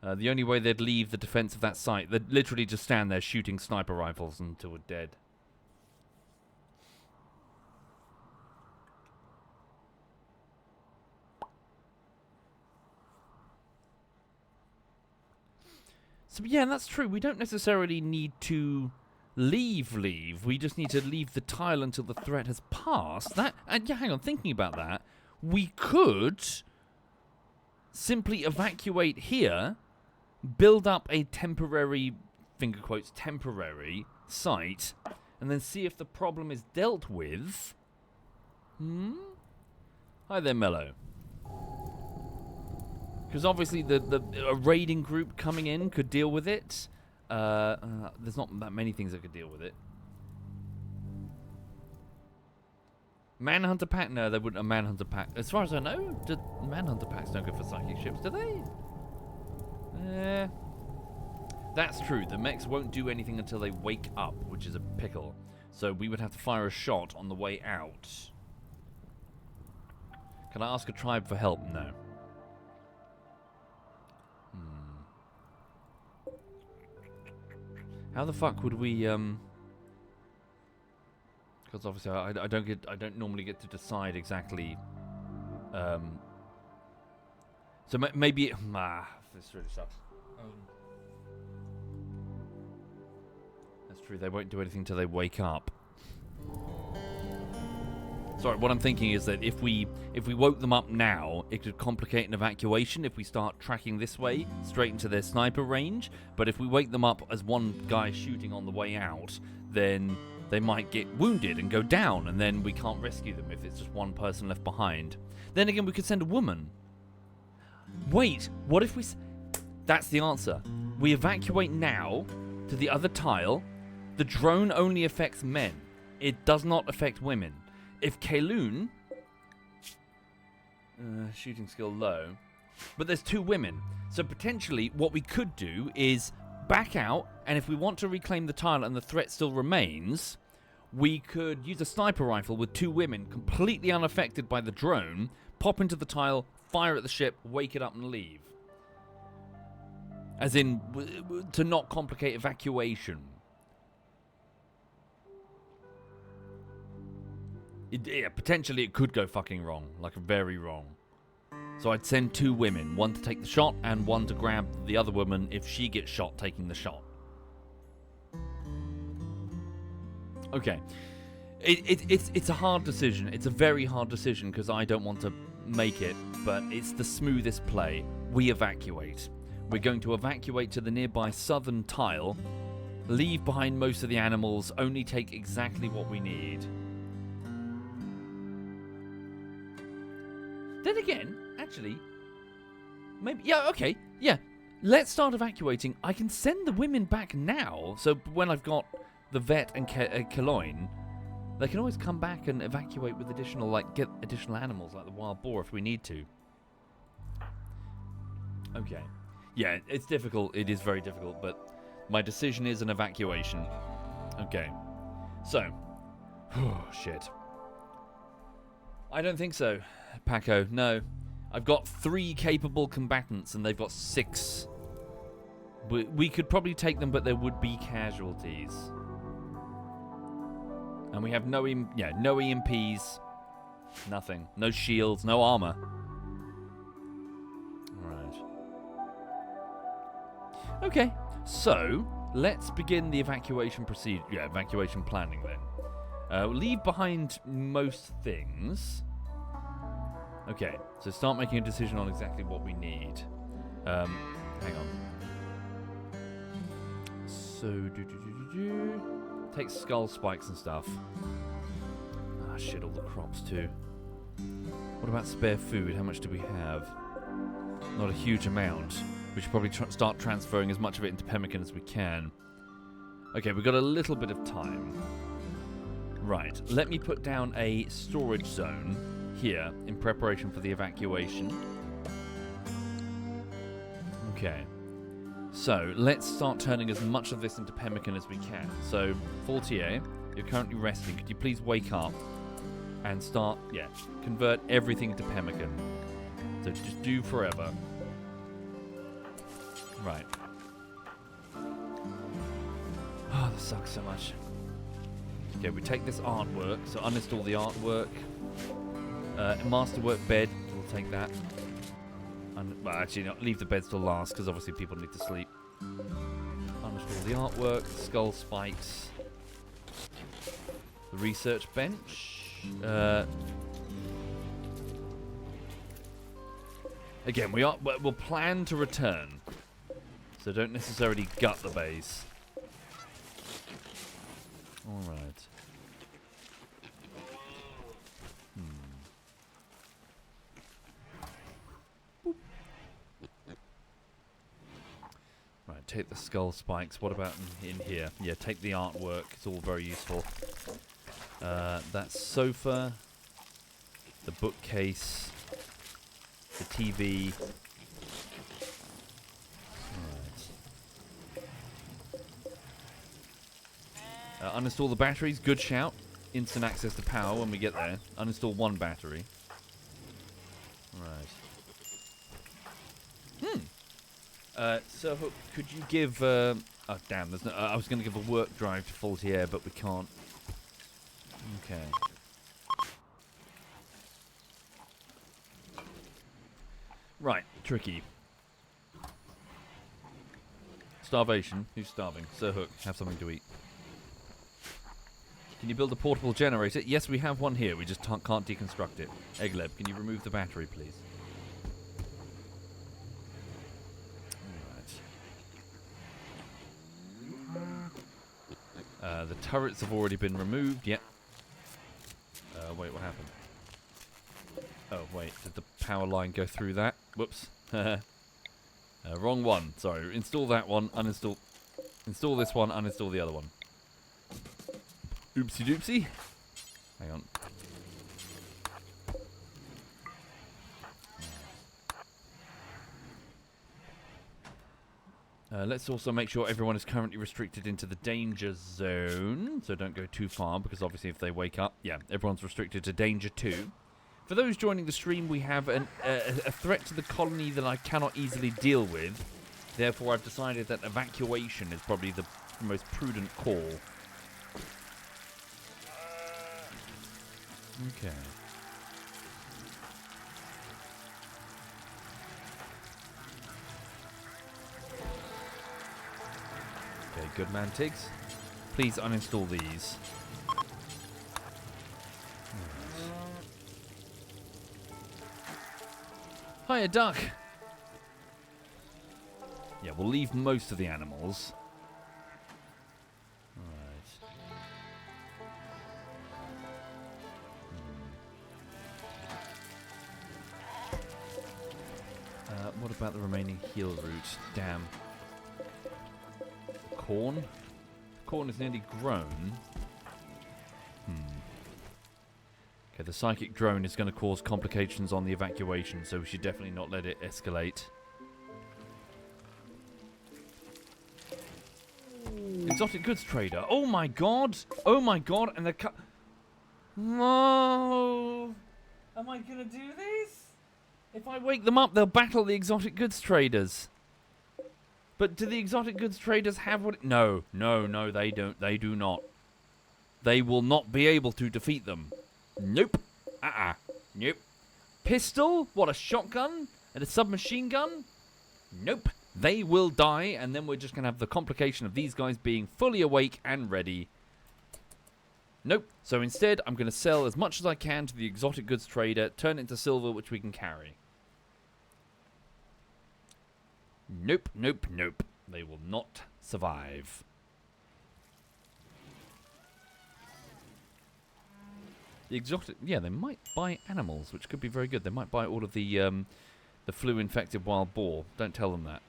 The only way they'd leave the defense of that site, they'd literally just stand there shooting sniper rifles until we're dead. So yeah, that's true. We don't necessarily need to leave. We just need to leave the tile until the threat has passed. That, and yeah, hang on, thinking about that, we could simply evacuate here, build up a temporary, finger quotes, temporary site, and then see if the problem is dealt with. Hi there, Mello. Because obviously a raiding group coming in could deal with it. There's not that many things that could deal with it. Manhunter pack? No, they wouldn't. A Manhunter pack. As far as I know, Manhunter packs don't go for psychic ships, do they? That's true. The mechs won't do anything until they wake up, which is a pickle. So we would have to fire a shot on the way out. Can I ask a tribe for help? No. How the fuck would we, because obviously I don't normally get to decide exactly, so maybe, this really sucks. That's true, they won't do anything until they wake up. Sorry, what I'm thinking is that if we woke them up now, it could complicate an evacuation if we start tracking this way, straight into their sniper range. But if we wake them up as one guy shooting on the way out, then they might get wounded and go down, and then we can't rescue them if it's just one person left behind. Then again, we could send a woman. Wait, what if we... That's the answer. We evacuate now to the other tile. The drone only affects men. It does not affect women. If Kaloon, shooting skill low, but there's 2 women, so potentially what we could do is back out, and if we want to reclaim the tile and the threat still remains, we could use a sniper rifle with 2 women completely unaffected by the drone, pop into the tile, fire at the ship, wake it up and leave. As in, to not complicate evacuation. Yeah, potentially it could go fucking wrong, like very wrong. So I'd send 2 women, one to take the shot and one to grab the other woman if she gets shot taking the shot. Okay. It's a hard decision. It's a very hard decision because I don't want to make it, but it's the smoothest play. We evacuate. We're going to evacuate to the nearby southern tile, leave behind most of the animals, only take exactly what we need. Then again, actually, maybe, yeah, okay, yeah, let's start evacuating. I can send the women back now, so when I've got the vet and Kaloin, they can always come back and evacuate with additional, like, get additional animals, like the wild boar if we need to. Okay. Yeah, it's difficult, it is very difficult, but my decision is an evacuation. Okay. So, oh, shit. I don't think so, Paco. No. I've got 3 capable combatants and they've got 6. We could probably take them, but there would be casualties. And we have no EMPs. Nothing. No shields, no armor. Alright. Okay, so let's begin the evacuation procedure. Yeah, evacuation planning then. We'll leave behind most things. Okay, so start making a decision on exactly what we need. Hang on. So, take skull spikes and stuff. Ah, shit, all the crops too. What about spare food? How much do we have? Not a huge amount. We should probably start transferring as much of it into pemmican as we can. Okay, we've got a little bit of time. Right, let me put down a storage zone here in preparation for the evacuation. Okay, so let's start turning as much of this into pemmican as we can. So, Faultier, you're currently resting. Could you please wake up and start, convert everything to pemmican. So just do forever. Right. Oh, this sucks so much. Okay, we take this artwork, so uninstall the artwork. Masterwork bed, we'll take that. Well, actually, no, leave the beds till last, because obviously people need to sleep. Uninstall the artwork, skull spikes. The research bench. Again, we'll plan to return, so don't necessarily gut the base. All right. Right, take the skull spikes. What about in here? Yeah, take the artwork. It's all very useful. That sofa, the bookcase, the TV. Right. Uninstall the batteries. Good shout. Instant access to power when we get there. Uninstall one battery. Right. Sir Hook, could you give... oh, damn. There's no, I was going to give a work drive to faulty air, but we can't. Okay. Right. Tricky. Starvation. Who's starving? Sir Hook, have something to eat. Can you build a portable generator? Yes, we have one here. We just can't deconstruct it. Egleb, can you remove the battery, please? Alright. The turrets have already been removed. Yep. Wait, what happened? Oh, wait. Did the power line go through that? Whoops. Wrong one. Sorry. Install that one. Uninstall. Install this one. Uninstall the other one. Oopsie doopsie. Hang on. Let's also make sure everyone is currently restricted into the danger zone. So don't go too far, because obviously if they wake up, yeah, everyone's restricted to danger 2. For those joining the stream, we have a threat to the colony that I cannot easily deal with. Therefore, I've decided that evacuation is probably the most prudent call. Okay. Okay, good man, Tiggs. Please uninstall these. Hiya, duck! Yeah, we'll leave most of the animals. What about the remaining heal route? Damn. Corn? Corn is nearly grown. Okay, the psychic drone is going to cause complications on the evacuation, so we should definitely not let it escalate. Exotic goods trader. Oh my god! Oh my god! And the no! Am I going to do this? If I wake them up, they'll battle the exotic goods traders. But do the exotic goods traders have what... No, they don't. They do not. They will not be able to defeat them. Nope. Nope. Pistol? What, a shotgun? And a submachine gun? Nope. They will die, and then we're just going to have the complication of these guys being fully awake and ready. Nope. So instead, I'm going to sell as much as I can to the exotic goods trader, turn it into silver, which we can carry. Nope. They will not survive. The exotic... Yeah, they might buy animals, which could be very good. They might buy all of the flu-infected wild boar. Don't tell them that.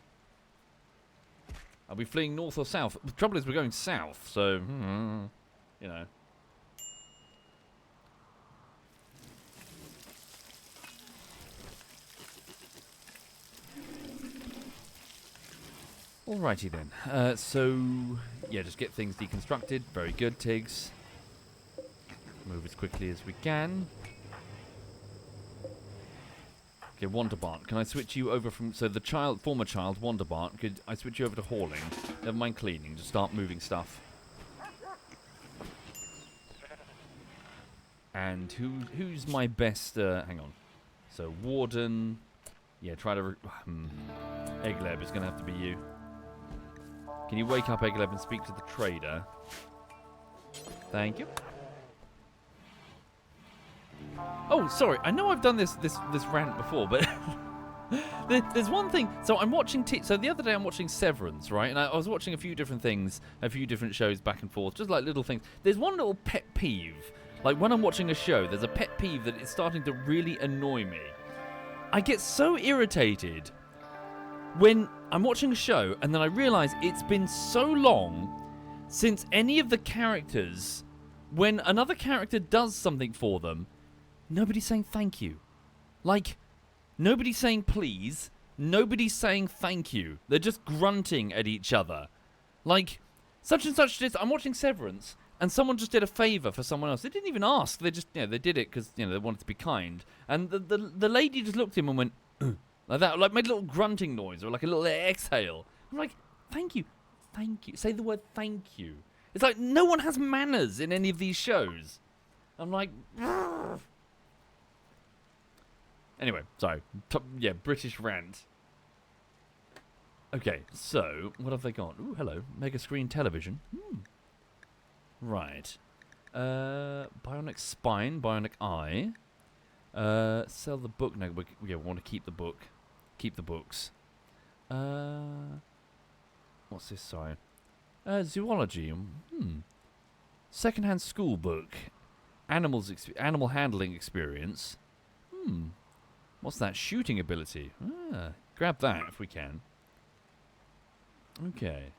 Are we fleeing north or south? The trouble is we're going south, so... you know... Alrighty then. So, yeah, just get things deconstructed. Very good, Tiggs. Move as quickly as we can. Okay, Wanderbart. Can I switch you over from... So the former child, Wanderbart, could I switch you over to hauling? Never mind cleaning, just start moving stuff. And who's my best... hang on. So, Warden... Yeah, try to... Egleb is going to have to be you. Can you wake up Egleb and speak to the trader? Thank you. Oh, sorry. I know I've done this rant before, but there's one thing. So I'm watching. So the other day I'm watching Severance, right? And I was watching a few different things, a few different shows back and forth, just like little things. There's one little pet peeve. Like when I'm watching a show, there's a pet peeve that is starting to really annoy me. I get so irritated when I'm watching a show and then I realise it's been so long since any of the characters, when another character does something for them, nobody's saying thank you. Like, nobody's saying please. Nobody's saying thank you. They're just grunting at each other. Like, such and such did. I'm watching Severance, and someone just did a favour for someone else. They didn't even ask. They just, they did it because, they wanted to be kind. And the lady just looked at him and went, ugh, like that, like made a little grunting noise or like a little exhale. I'm like, thank you. Thank you. Say the word thank you. It's like no one has manners in any of these shows. I'm like, brrr. Anyway, sorry. British rant. Okay, so what have they got? Ooh, hello. Mega screen television. Right. Bionic spine, bionic eye. Sell the book. No, we want to keep the book. Keep the books. What's this? Sorry. Zoology. Secondhand school book. Animal handling experience. What's that? Shooting ability. Grab that if we can. Okay.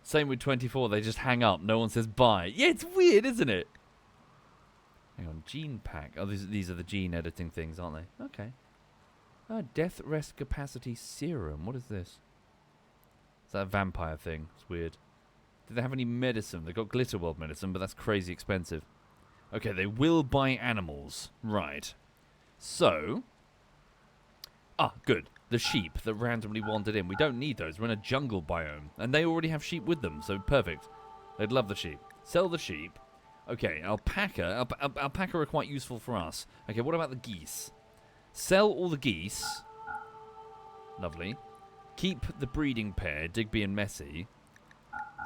Same with 24. They just hang up. No one says bye. Yeah, it's weird, isn't it? Hang on. Gene pack. Oh, these are the gene editing things, aren't they? Okay. Death rest capacity serum. What is this? Is that a vampire thing? It's weird. Do they have any medicine? They've got Glitter World medicine, but that's crazy expensive. Okay, they will buy animals. Right. So. Good. The sheep that randomly wandered in. We don't need those. We're in a jungle biome. And they already have sheep with them, so perfect. They'd love the sheep. Sell the sheep. Okay, alpaca. Alpaca are quite useful for us. Okay, what about the geese? Sell all the geese. Lovely. Keep the breeding pair, Digby and Messi.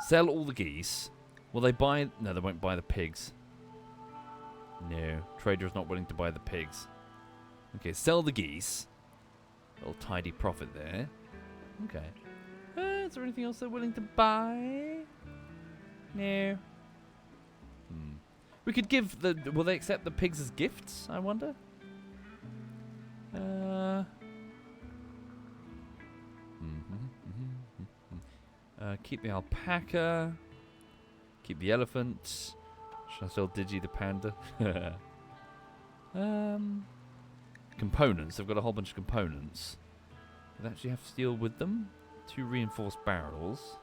Sell all the geese. Will they buy... No, they won't buy the pigs. No. Trader's not willing to buy the pigs. Okay, sell the geese. Little tidy profit there. Okay. Is there anything else they're willing to buy? No. We could give the... Will they accept the pigs as gifts, I wonder? Keep the alpaca. Keep the elephant. Should I sell Digi the panda? Components. They've got a whole bunch of components. Do they actually have steel with them? 2 reinforced barrels.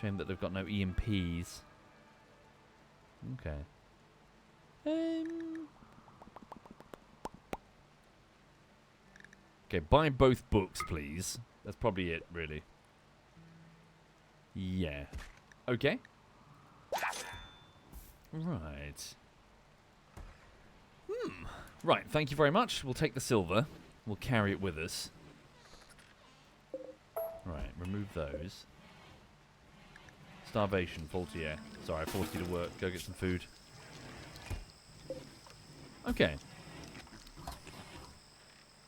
Shame that they've got no EMPs. Okay. Okay, buy both books, please. That's probably it, really. Yeah. Okay. Right. Right, thank you very much. We'll take the silver. We'll carry it with us. Right, remove those. Starvation, faulty air. Sorry, I forced you to work. Go get some food. Okay.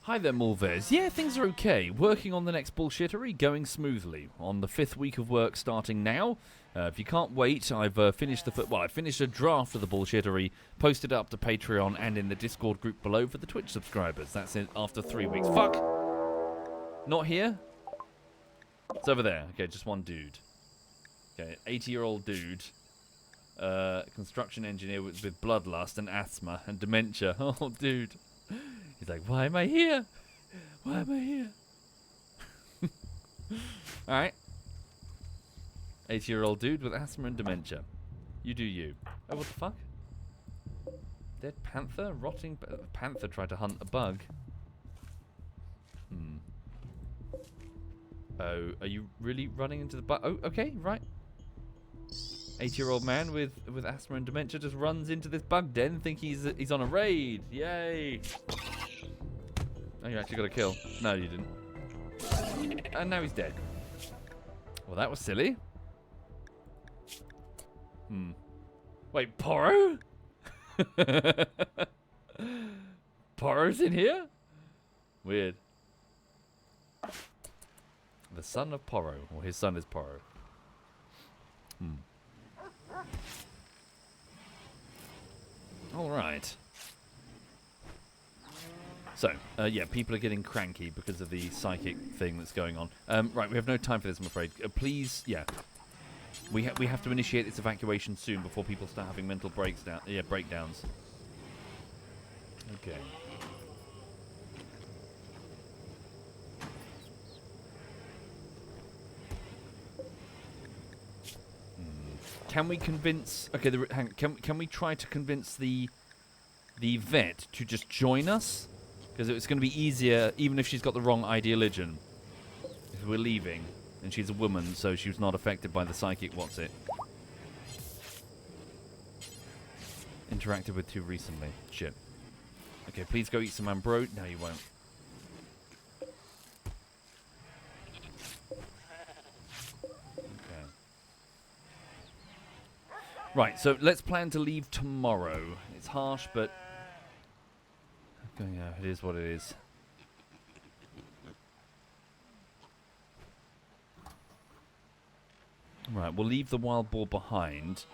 Hi there, Mulvez. Yeah, things are okay. Working on the next bullshittery, going smoothly. On the 5th week of work starting now. If you can't wait, I've finished I finished a draft of the bullshittery, posted it up to Patreon and in the Discord group below for the Twitch subscribers. That's it after 3 weeks. Fuck! Not here? It's over there. Okay, just one dude. Okay, 80-year-old dude. Construction engineer with bloodlust and asthma and dementia. Oh, dude. He's like, why am I here? Why am I here? Alright. 80-year-old dude with asthma and dementia. You do you. Oh, what the fuck? Dead panther? Rotting panther tried to hunt a bug. Oh, are you really running into the bug? Oh, okay, right. 80-year-old man with asthma and dementia just runs into this bug den thinking he's on a raid. Yay! Oh, you actually got a kill. No, you didn't. And now he's dead. Well, that was silly. Wait, Poro? Porro's in here? Weird. The son of Porro. Or his son is Porro. Alright. So, yeah, people are getting cranky because of the psychic thing that's going on. Right, we have no time for this, I'm afraid. Please, yeah. We have to initiate this evacuation soon before people start having mental breakdowns. Okay. Can we convince... Okay, hang on. Can we try to convince the vet to just join us? Because it's going to be easier, even if she's got the wrong ideology. If we're leaving, and she's a woman, so she was not affected by the psychic what's-it. Interacted with too recently. Shit. Okay, please go eat some ambrosia. No, you won't. Okay. Right, so let's plan to leave tomorrow. It's harsh, but... Okay, yeah, it is what it is. Right, we'll leave the wild boar behind.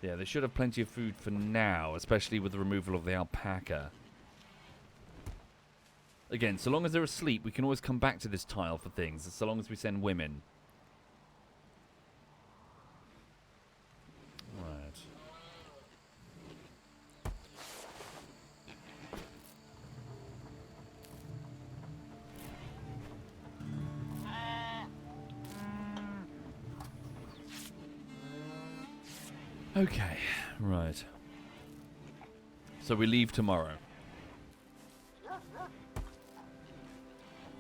Yeah, they should have plenty of food for now, especially with the removal of the alpaca. Again, so long as they're asleep, we can always come back to this tile for things, so long as we send women. Right. Okay, right. So we leave tomorrow.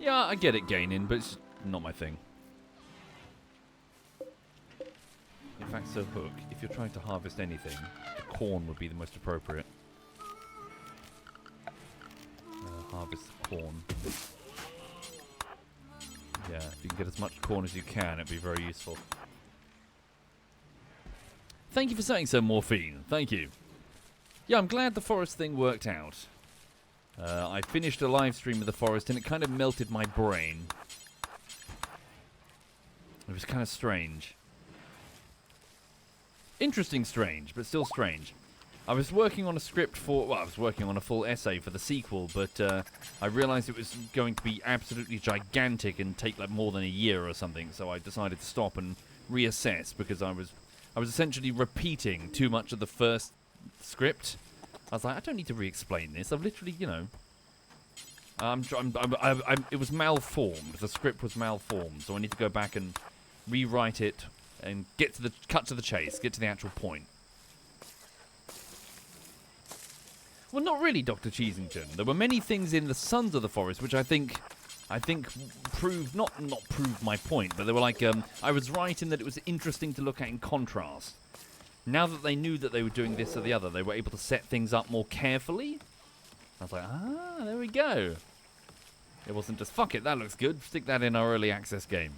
Yeah, I get it gaining, but it's not my thing. In fact, so Hook, if you're trying to harvest anything, the corn would be the most appropriate. Harvest corn. Yeah, if you can get as much corn as you can, it'd be very useful. Thank you for saying so, Morphine. Thank you. Yeah, I'm glad the forest thing worked out. I finished a live stream of the forest and it kind of melted my brain. It was kind of strange. Interesting strange, but still strange. I was working on a script for... Well, I was working on a full essay for the sequel, but I realized it was going to be absolutely gigantic and take like more than a year or something, so I decided to stop and reassess because I was essentially repeating too much of the first script. I was like, I don't need to re-explain this. I've literally, you know... it was malformed. The script was malformed, so I need to go back and rewrite it and cut to the chase, get to the actual point. Well, not really, Dr. Cheesington. There were many things in the Sons of the Forest which I think proved not proved my point, but they were like I was right in that it was interesting to look at in contrast. Now that they knew that they were doing this or the other, they were able to set things up more carefully. I was like, there we go. It wasn't just, fuck it, that looks good, stick that in our early access game.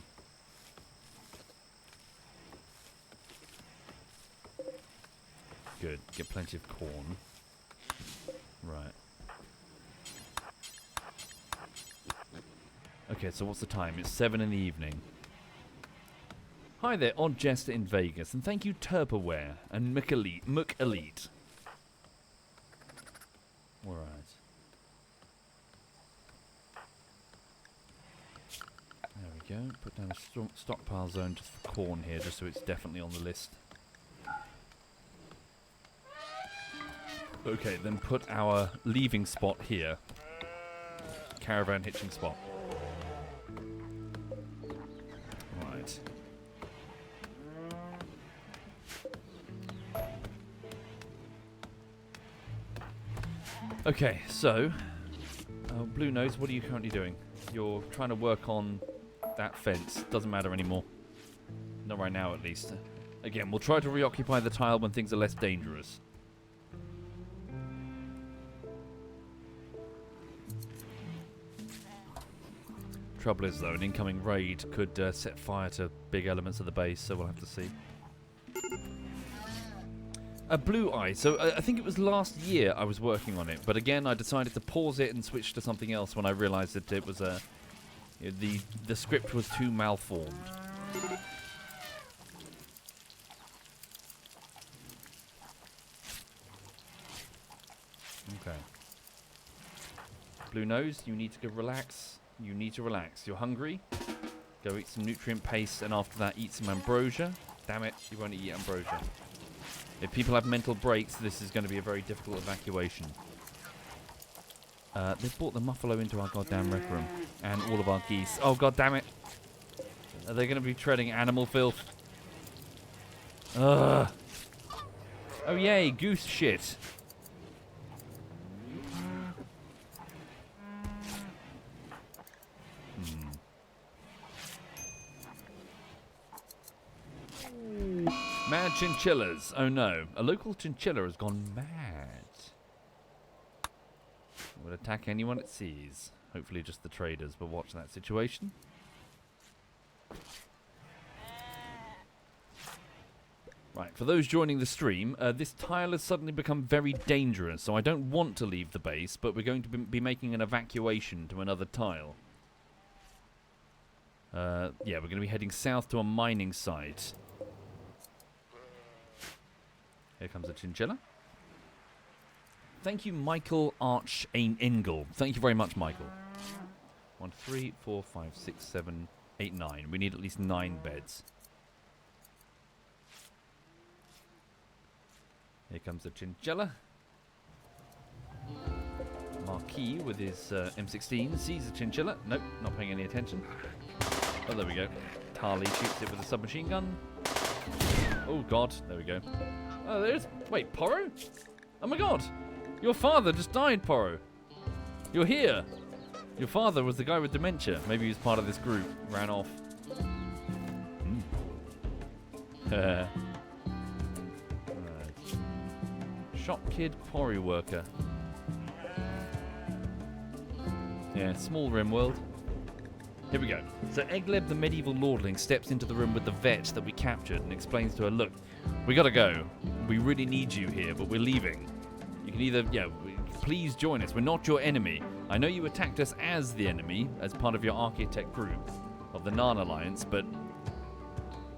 Good, get plenty of corn. Right. Okay, so what's the time? It's 7 in the evening. Hi there, Odd Jester in Vegas, and thank you Turpaware and Mook Elite. Alright. There we go. Put down a stockpile zone just for corn here, just so it's definitely on the list. Okay, then put our leaving spot here. Caravan hitching spot. Right. Okay, so... Blue Nose, what are you currently doing? You're trying to work on that fence. Doesn't matter anymore. Not right now, at least. Again, we'll try to reoccupy the tile when things are less dangerous. Trouble is, though, an incoming raid could set fire to big elements of the base, so we'll have to see. A Blue Eye. So I think it was last year I was working on it, but again I decided to pause it and switch to something else when I realised that it was the script was too malformed. Okay. Blue Nose, you need to go relax. You need to relax. You're hungry? Go eat some nutrient paste, and after that eat some ambrosia. Damn it, you won't eat ambrosia. If people have mental breaks, this is going to be a very difficult evacuation. They've brought the muffalo into our goddamn rec room. And all of our geese. Oh, god damn it. Are they going to be treading animal filth? Ugh. Oh, yay, goose shit. Mad chinchillas. Oh no. A local chinchilla has gone mad. It will attack anyone it sees. Hopefully just the traders, but watch that situation. Right, for those joining the stream, this tile has suddenly become very dangerous, so I don't want to leave the base, but we're going to be making an evacuation to another tile. Yeah, we're going to be heading south to a mining site. Here comes a chinchilla. Thank you, Michael Arch Engel. Thank you very much, Michael. 1, 3, 4, 5, 6, 7, 8, 9. We need at least 9 beds. Here comes the chinchilla. Marquis with his M16 sees the chinchilla. Nope, not paying any attention. Oh, there we go. Tarly shoots it with a submachine gun. Oh, God. There we go. Oh, there's... Wait, Porro? Oh, my God. Your father just died, Porro. You're here. Your father was the guy with dementia. Maybe he was part of this group. Ran off. Right. Shop kid, quarry worker. Yeah, small rim world. Here we go. So Egleb, the medieval lordling, steps into the room with the vet that we captured and explains to her, look, we gotta go. We really need you here, but we're leaving. You can either, please join us. We're not your enemy. I know you attacked us as the enemy, as part of your architect group of the Narn Alliance, but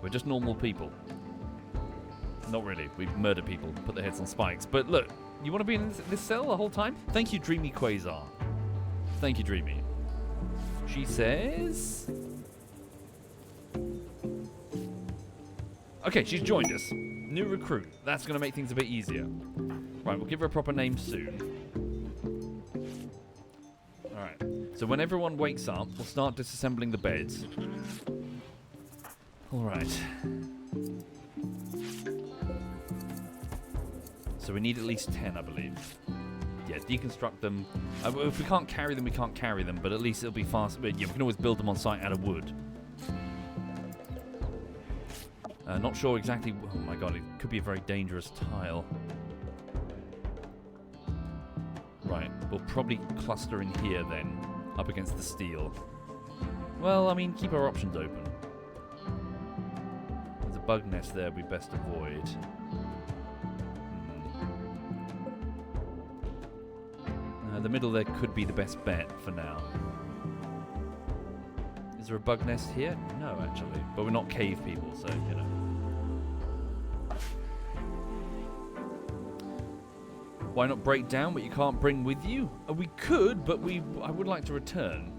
we're just normal people. Not really. We murder people, put their heads on spikes. But look, you want to be in this cell the whole time? Thank you, Dreamy Quasar. Thank you, Dreamy. She says... Okay, she's joined us. New recruit. That's going to make things a bit easier. Right, we'll give her a proper name soon. Alright. So when everyone wakes up, we'll start disassembling the beds. Alright. So we need at least 10, I believe. Yeah, deconstruct them. If we can't carry them, we can't carry them, but at least it'll be fast. Yeah, we can always build them on site out of wood. Not sure exactly... Oh my god, it could be a very dangerous tile. Right, we'll probably cluster in here then, up against the steel. Well, I mean, keep our options open. There's a bug nest there we best avoid. The middle there could be the best bet for now. Is there a bug nest here? No, actually. But we're not cave people, so, you know. Why not break down what you can't bring with you? We could, but I would like to return.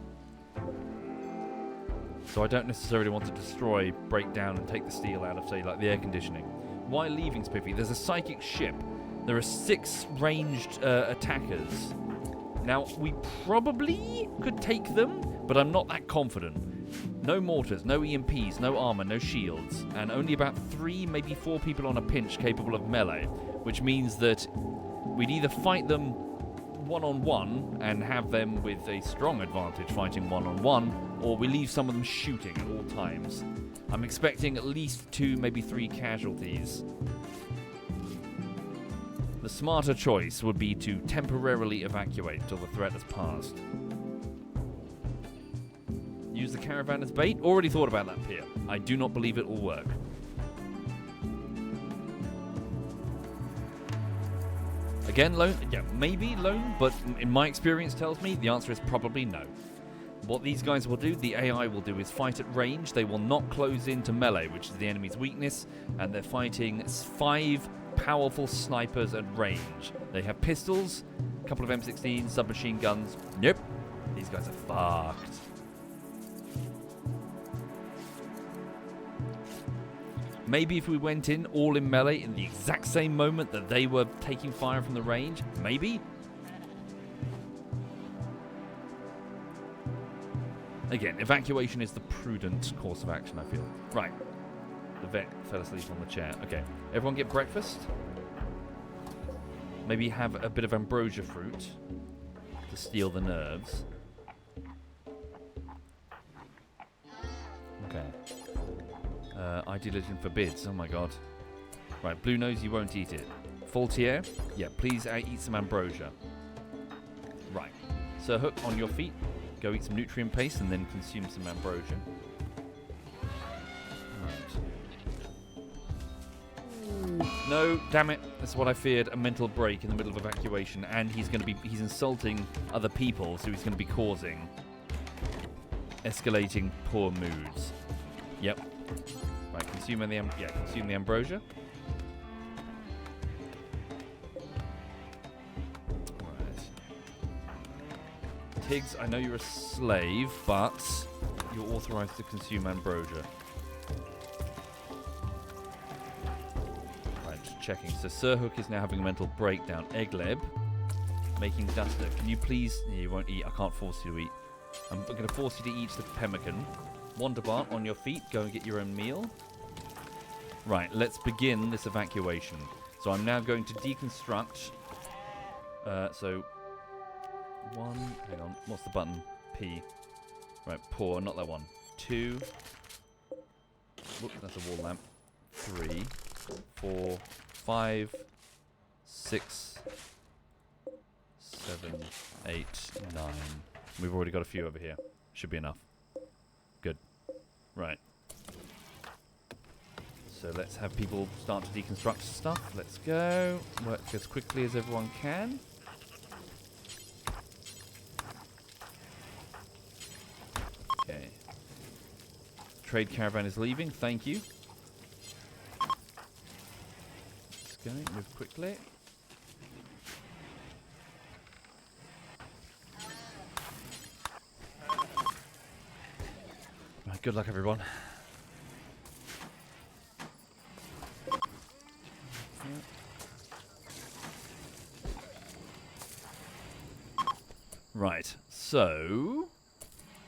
So I don't necessarily want to destroy, break down, and take the steel out of, say, like the air conditioning. Why leaving, Spiffy? There's a psychic ship. There are 6 ranged attackers. Now, we probably could take them, but I'm not that confident. No mortars, no EMPs, no armor, no shields, and only about 3, maybe 4 people on a pinch capable of melee, which means that we'd either fight them one-on-one and have them with a strong advantage fighting one-on-one, or we leave some of them shooting at all times. I'm expecting at least 2, maybe 3 casualties. The smarter choice would be to temporarily evacuate until the threat has passed. Use the caravan as bait? Already thought about that, Pierre. I do not believe it will work. Again, lone, yeah, maybe lone, but in my experience tells me the answer is probably no. What these guys will do, the AI will do, is fight at range. They will not close into melee, which is the enemy's weakness, and they're fighting 5 powerful snipers at range. They have pistols, a couple of M16, submachine guns. Nope, these guys are fucked. Maybe if we went in all in melee in the exact same moment that they were taking fire from the range, maybe. Again, evacuation is the prudent course of action, I feel. Right. The vet fell asleep on the chair. Okay. Everyone get breakfast. Maybe have a bit of ambrosia fruit to steal the nerves. Okay. ID legend forbids. Oh my god. Right, Blue Nose, you won't eat it. Faultier, yeah, please eat some ambrosia. Right. Sir Hook, on your feet. Go eat some nutrient paste and then consume some ambrosia. Right. No, damn it. That's what I feared. A mental break in the middle of evacuation, and he's insulting other people, so he's going to be causing escalating poor moods. Yep. Right, consume the ambrosia. Tiggs, I know you're a slave, but you're authorized to consume ambrosia. Right, just checking. So Sir Hook is now having a mental breakdown. Egleb, making duster. Can you please... You won't eat. I can't force you to eat. I'm going to force you to eat the pemmican. Wonderbart, on your feet. Go and get your own meal. Right, let's begin this evacuation. So I'm now going to deconstruct... So... 1, hang on, what's the button? P. Right, pour, not that one. 2. Whoop, that's a wall lamp. 3, 4, 5, 6, 7, 8, 9. We've already got a few over here. Should be enough. Good. Right. So let's have people start to deconstruct stuff. Let's go. Work as quickly as everyone can. Okay. Trade caravan is leaving. Thank you. Let's go. Move quickly. Right, good luck, everyone. Right, so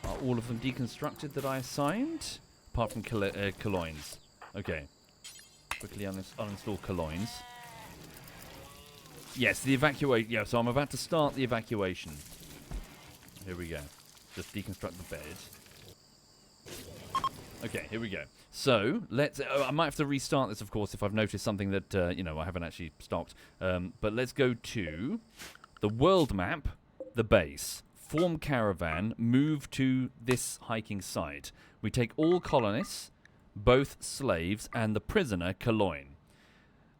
are all of them deconstructed that I assigned? Apart from colloins. Okay. Quickly uninstall colloins. Yes, the evacuation. Yeah, so I'm about to start the evacuation. Here we go. Just deconstruct the bed. Okay, here we go. So, let's... I might have to restart this, of course, if I've noticed something that, I haven't actually stocked. But let's go to the world map, the base. Form caravan, move to this hiking site. We take all colonists, both slaves, and the prisoner, Cologne.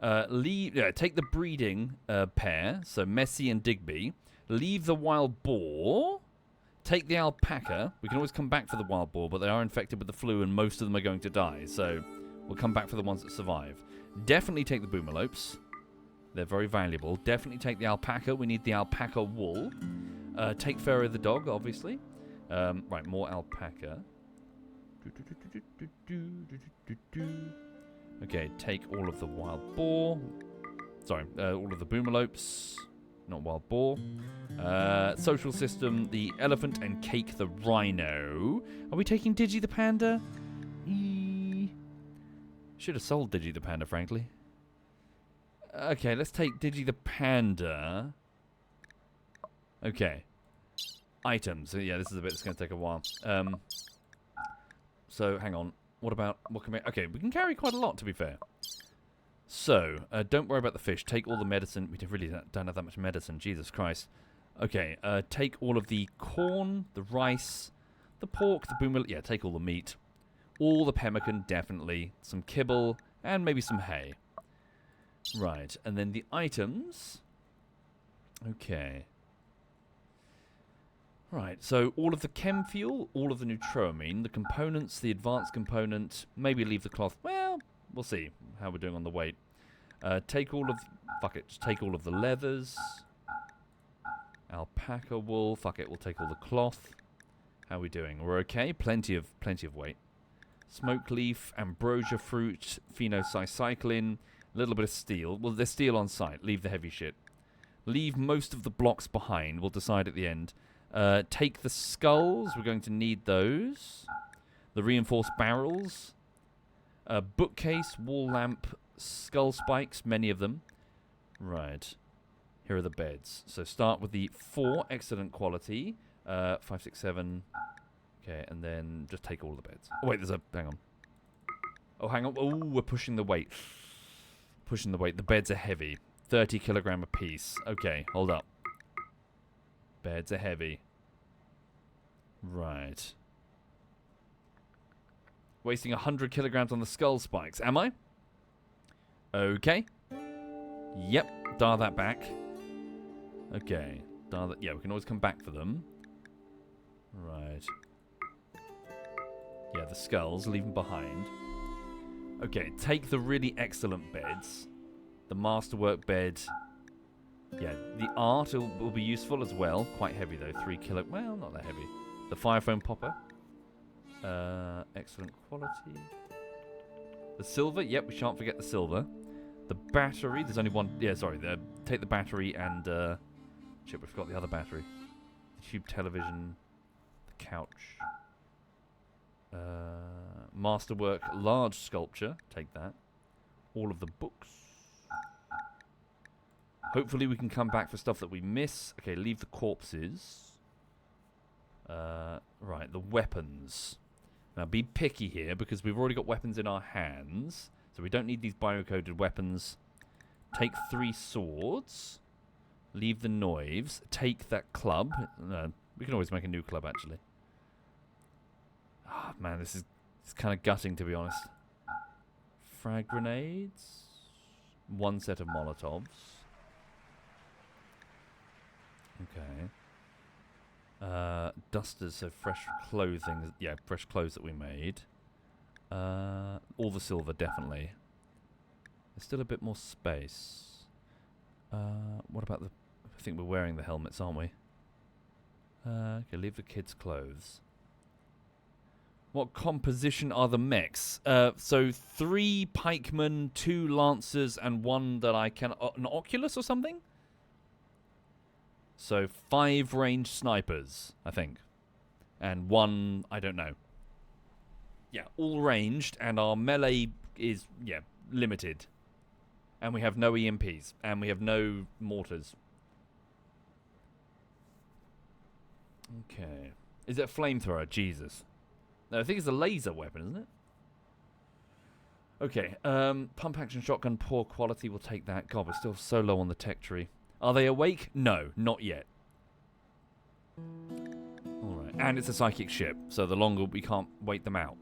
Take the breeding pair, so Messi and Digby. Leave the wild boar. Take the alpaca. We can always come back for the wild boar, but they are infected with the flu and most of them are going to die. So we'll come back for the ones that survive. Definitely take the boomalopes. They're very valuable. Definitely take the alpaca. We need the alpaca wool. Take Pharaoh the dog, obviously. Right, more alpaca. Okay, take all of the wild boar. Sorry, all of the boomalopes. Not wild boar. Social system, the elephant, and Cake the rhino. Are we taking Digi the panda? Should have sold Digi the panda, frankly. Okay, let's take Digi the panda. Okay. Items. Yeah, this is a bit that's going to take a while. So, hang on. What can we... Okay, we can carry quite a lot, to be fair. So, don't worry about the fish. Take all the medicine. We really don't have that much medicine. Jesus Christ. Okay, take all of the corn, the rice, the pork, the boomel... Yeah, take all the meat. All the pemmican, definitely. Some kibble, and maybe some hay. Right, and then the items... Okay. Right, so all of the chem fuel, all of the neutroamine, the components, the advanced component, maybe leave the cloth. Well, we'll see how we're doing on the weight. Take all of... Fuck it, just take all of the leathers. Alpaca wool, fuck it, we'll take all the cloth. How are we doing? We're okay, plenty of weight. Smoke leaf, ambrosia fruit, phenosicycline, a little bit of steel. Well, there's steel on site, leave the heavy shit. Leave most of the blocks behind, we'll decide at the end. Take the skulls, we're going to need those. The reinforced barrels. Bookcase, wall lamp, skull spikes, many of them. Right. Here are the beds. So start with the 4, excellent quality. 5, 6, 7. Okay, and then just take all the beds. Oh, wait, there's a... Hang on. Oh, hang on. Oh, we're pushing the weight. Pushing the weight. The beds are heavy. 30 kilogram apiece. Okay, hold up. Beds are heavy. Right. Wasting 100 kilograms on the skull spikes. Am I? Okay. Yep. Dial that back. Okay. Dial that. Yeah, we can always come back for them. Right. Yeah, the skulls. Leave them behind. Okay, take the really excellent beds. The masterwork bed. Yeah, the art will be useful as well. Quite heavy though. 3 kilo. Well, not that heavy. The fire foam popper. Excellent quality. The silver. Yep, we shan't forget the silver. The battery. There's only one. Yeah, sorry. Take the battery and... shit, we forgot the other battery. The tube television. The couch. Masterwork large sculpture. Take that. All of the books. Hopefully we can come back for stuff that we miss. Okay, leave the corpses. Right, the weapons. Now be picky here because we've already got weapons in our hands. So we don't need these biocoded weapons. Take 3 swords. Leave the knives. Take that club. We can always make a new club actually. Ah, man, this is kind of gutting to be honest. Frag grenades. 1 set of Molotovs. Okay. Dusters, so fresh clothing. Yeah, fresh clothes that we made. All the silver, definitely. There's still a bit more space. What about the... I think we're wearing the helmets, aren't we? Okay, leave the kids' clothes. What composition are the mechs? So 3 pikemen, 2 lancers, and 1 that I can... an Oculus or something? So 5 ranged snipers, I think. And 1, I don't know. Yeah, all ranged, and our melee is, yeah, limited. And we have no EMPs, and we have no mortars. Okay. Is it a flamethrower? Jesus. No, I think it's a laser weapon, isn't it? Okay, pump action shotgun, poor quality, we'll take that. God, we're still so low on the tech tree. Are they awake? No, not yet. Alright, and it's a psychic ship, so the longer we can't wait them out.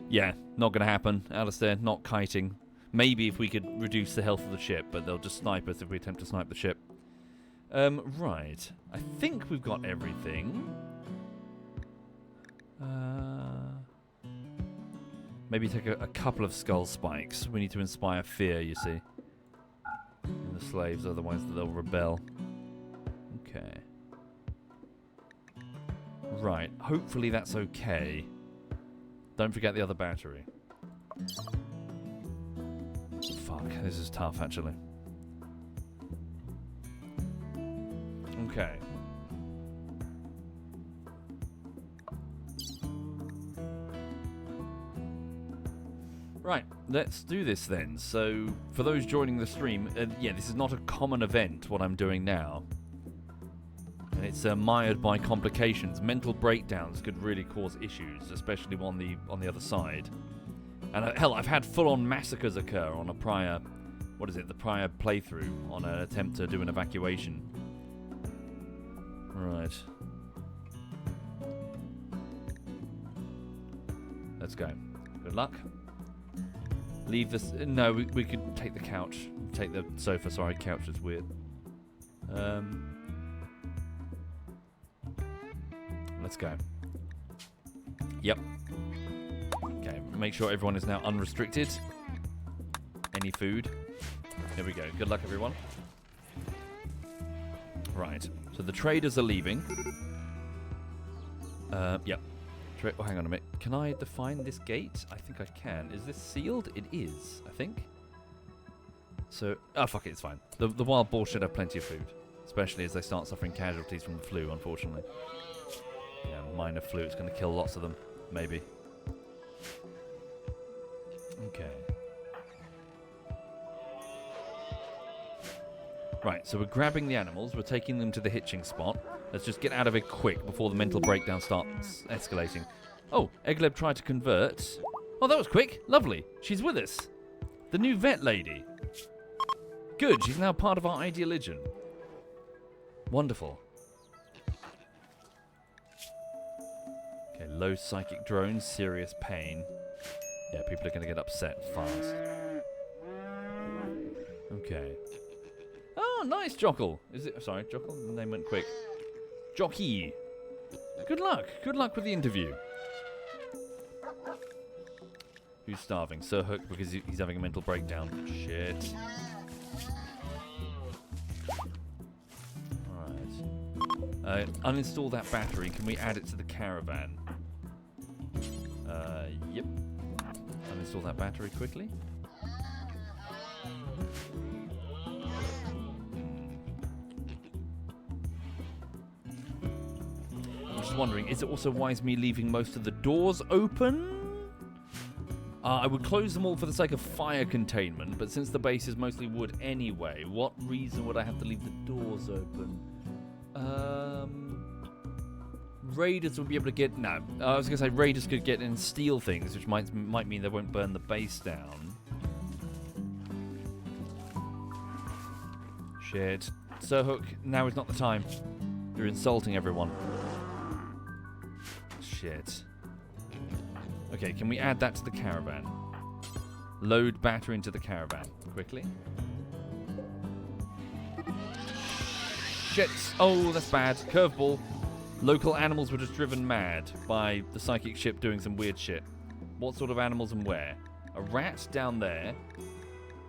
Yeah, not going to happen. Alistair, not kiting. Maybe if we could reduce the health of the ship, but they'll just snipe us if we attempt to snipe the ship. Right. I think we've got everything. Maybe take a couple of skull spikes. We need to inspire fear, you see. In the slaves, otherwise they'll rebel. Okay. Right. Hopefully that's okay. Don't forget the other battery. Fuck, this is tough, actually. Okay. Right, let's do this then. So, for those joining the stream, yeah, this is not a common event, what I'm doing now. And it's mired by complications. Mental breakdowns could really cause issues, especially on the other side. And hell, I've had full-on massacres occur on a prior... What is it? The prior playthrough on an attempt to do an evacuation. Right. Let's go. Good luck. Leave this. No, we could take the couch. Take the sofa. Sorry, couch is weird. Let's go. Yep. Okay, make sure everyone is now unrestricted. Any food. Here we go. Good luck, everyone. Right. So the traders are leaving. Yep. Oh, hang on a minute. Can I define this gate? I think I can. Is this sealed? It is, I think. So, oh, fuck it, it's fine. The wild boar should have plenty of food. Especially as they start suffering casualties from the flu, unfortunately. Yeah, minor flu. It's going to kill lots of them. Maybe. Okay. Right, so we're grabbing the animals. We're taking them to the hitching spot. Let's just get out of it quick before the mental breakdown starts escalating. Oh, Egleb tried to convert. Oh, that was quick. Lovely. She's with us. The new vet lady. Good, she's now part of our ideologion. Wonderful. Okay, low psychic drones, serious pain. Yeah, people are going to get upset fast. Okay. Oh, nice, Jockle. Is it? Sorry, Jockle. The name went quick. Jockey. Good luck. Good luck with the interview. Who's starving? Sir Hook, because he's having a mental breakdown. Shit. Alright. Uninstall that battery. Can we add it to the caravan? Yep. Uninstall that battery quickly. I'm just wondering, is it also wise me leaving most of the doors open? I would close them all for the sake of fire containment, but since the base is mostly wood anyway, what reason would I have to leave the doors open? Raiders would be able to get... No, I was going to say raiders could get in and steal things, which might mean they won't burn the base down. Shit. Sir Hook, now is not the time. You're insulting everyone. Shit. Okay, can we add that to the caravan? Load battery into the caravan. Quickly. Shit. Oh, that's bad. Curveball. Local animals were just driven mad by the psychic ship doing some weird shit. What sort of animals and where? A rat down there.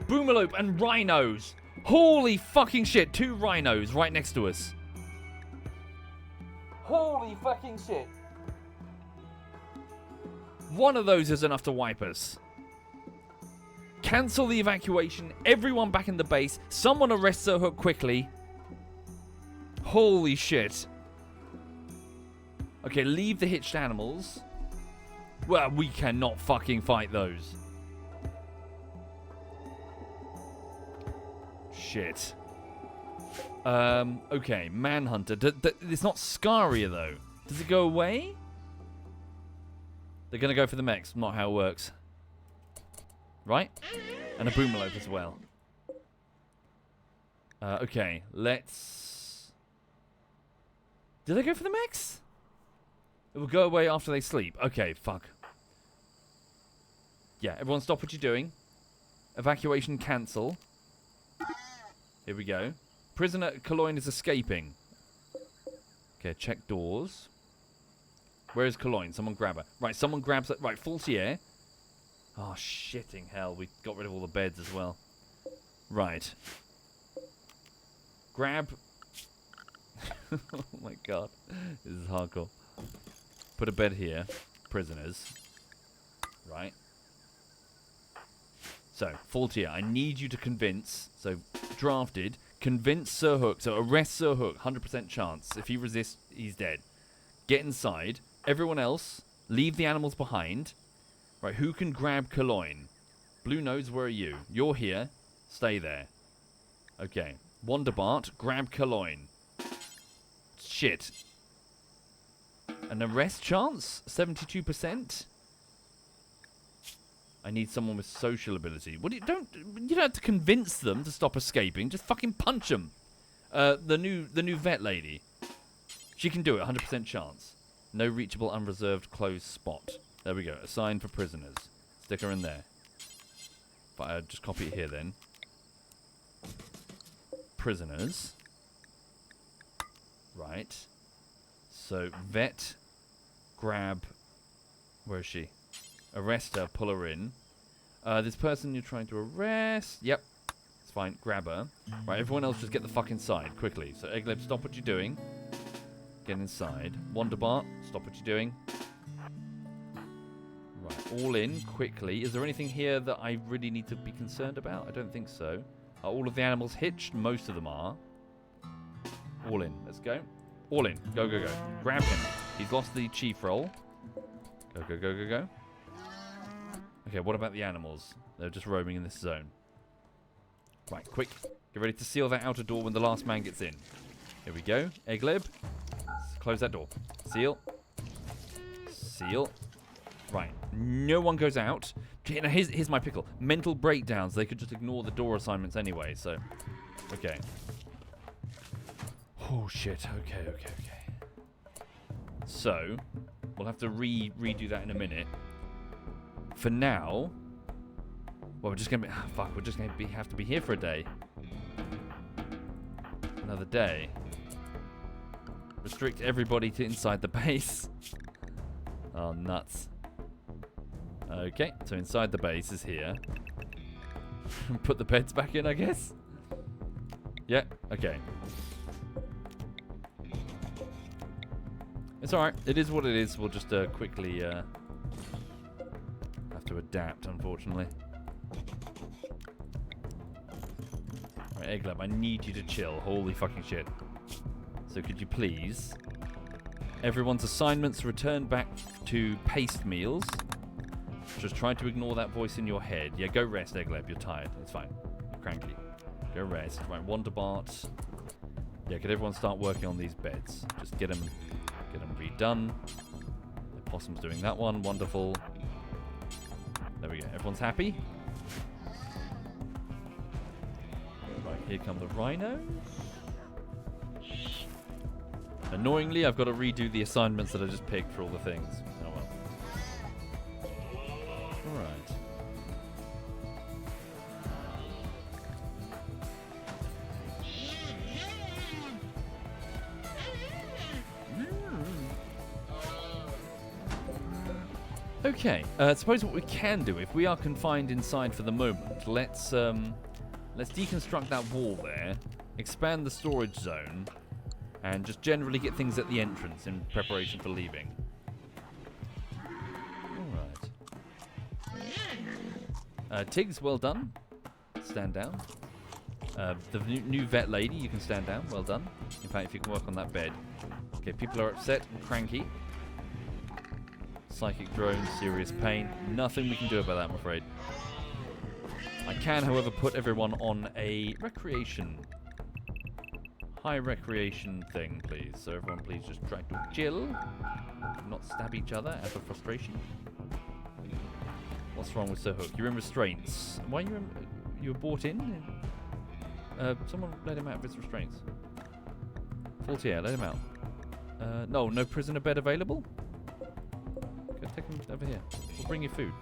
Boomalope and rhinos. Holy fucking shit. 2 rhinos right next to us. Holy fucking shit. One of those is enough to wipe us. Cancel the evacuation. Everyone back in the base. Someone arrest Sir Hook quickly. Holy shit. Okay, leave the hitched animals. Well, we cannot fucking fight those. Shit. Okay, Manhunter. It's not Scaria, though. Does it go away? They're going to go for the mechs. Not how it works. Right? And a Boomalope as well. Okay, let's... Did they go for the mechs? It will go away after they sleep. Okay, fuck. Yeah, everyone stop what you're doing. Evacuation cancel. Here we go. Prisoner Cologne is escaping. Okay, check doors. Where is Cologne? Someone grab her. Right, someone grabs it. Right, Faultier. Oh, shitting hell. We got rid of all the beds as well. Right. Grab... oh my god. This is hardcore. Put a bed here. Prisoners. Right. So, Faultier, I need you to convince... So, drafted. Convince Sir Hook. So, arrest Sir Hook. 100% chance. If he resists, he's dead. Get inside. Everyone else, leave the animals behind. Right, who can grab Cologne? Blue Nose, where are you? You're here. Stay there. Okay. Wanderbart, grab Cologne. Shit. An arrest chance? 72%? I need someone with social ability. What do you don't have to convince them to stop escaping. Just fucking punch them. The new vet lady. She can do it, 100% chance. No reachable unreserved closed spot. There we go. A sign for prisoners. Stick her in there. But I'll just copy it here then. Prisoners. Right. So, vet, grab. Where is she? Arrest her, pull her in. This person you're trying to arrest. Yep. It's fine. Grab her. Right, everyone else just get the fuck inside, quickly. So, Eggleb, stop what you're doing. Get inside. Wonderbart, stop what you're doing. Right, all in, quickly. Is there anything here that I really need to be concerned about? I don't think so. Are all of the animals hitched? Most of them are. All in. Let's go. All in. Go, go, go. Grab him. He's lost the chief role. Go, go, go, go, go. Okay, what about the animals? They're just roaming in this zone. Right, quick. Get ready to seal that outer door when the last man gets in. Here we go. Eggleb. Close that door. Seal. Seal. Right. No one goes out. Now, here's my pickle. Mental breakdowns. They could just ignore the door assignments anyway, so... Okay. Oh, shit. Okay, okay, okay. So, we'll have to redo that in a minute. For now... Well, we're just going to be... Oh, fuck, we're just going to have to be here for a day. Another day. Restrict everybody to inside the base. Oh, nuts. Okay, so inside the base is here. Put the beds back in, I guess. Yeah, okay. It's alright. It is what it is. We'll just quickly have to adapt, unfortunately. Right, Eggleb, I need you to chill. Holy fucking shit. So could you please... Everyone's assignments return back to paced meals. Just try to ignore that voice in your head. Yeah, go rest, Eggleb. You're tired. It's fine. You're cranky. Go rest. Right, Wonderbart. Yeah, could everyone start working on these beds? Just get them redone. The possum's doing that one. Wonderful. There we go. Everyone's happy. Right, here come the rhinos. Annoyingly, I've got to redo the assignments that I just picked for all the things. Oh well. Alright. Okay, suppose what we can do, if we are confined inside for the moment, let's deconstruct that wall there, expand the storage zone, and just generally get things at the entrance in preparation for leaving. Alright. Tiggs, well done. Stand down. The new vet lady, you can stand down. Well done. In fact, if you can work on that bed. Okay, people are upset and cranky. Psychic drone, serious pain. Nothing we can do about that, I'm afraid. I can, however, put everyone on a recreation. High recreation thing, please. So everyone please just try to chill. Not stab each other out of frustration. What's wrong with SoHooke? You're in restraints. Why are you were brought in? Someone let him out of his restraints. Faultier, let him out. No prisoner bed available? Go take him over here. We'll bring you food.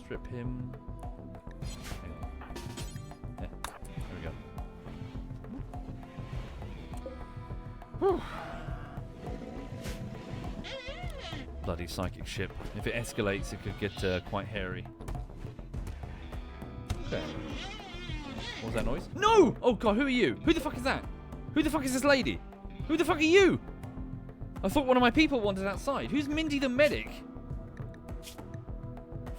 Strip him. Hang on. Yeah, there we go. Whew. Bloody psychic ship. If it escalates, it could get quite hairy. Okay. What was that noise? No! Oh god, who are you? Who the fuck is that? Who the fuck is this lady? Who the fuck are you? I thought one of my people wandered outside. Who's Mindy the medic?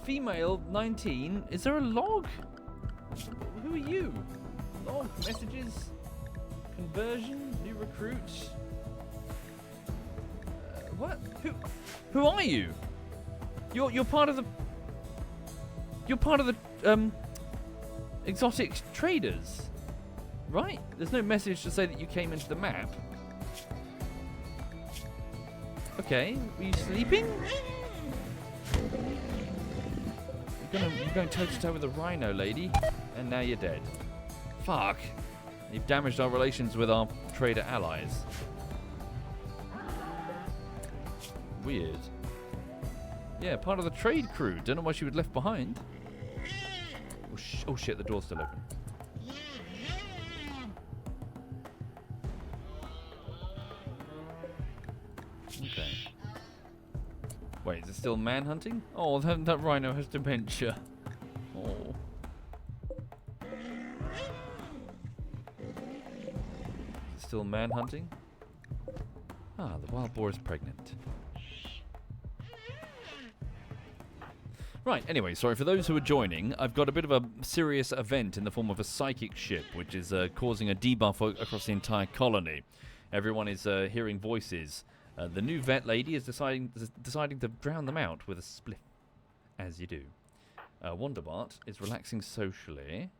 Female, 19. Is there a log? Who are you? Log, messages, conversion, new recruit. What? Who are you? You're part of the. You're part of the exotic traders, right? There's no message to say that you came into the map. Okay, were you sleeping? You're going toe to toe with a rhino lady, and now you're dead. Fuck. You've damaged our relations with our trader allies. Weird. Yeah, part of the trade crew. Don't know why she was left behind. Oh shit, the door's still open. Okay. Wait, is it still man-hunting? Oh, that rhino has dementia. Oh. Is it still man-hunting? Ah, the wild boar is pregnant. Right, anyway, sorry for those who are joining. I've got a bit of a serious event in the form of a psychic ship, which is causing a debuff across the entire colony. Everyone is hearing voices. The new vet lady is deciding to drown them out with a spliff, as you do. Wonderbart is relaxing socially.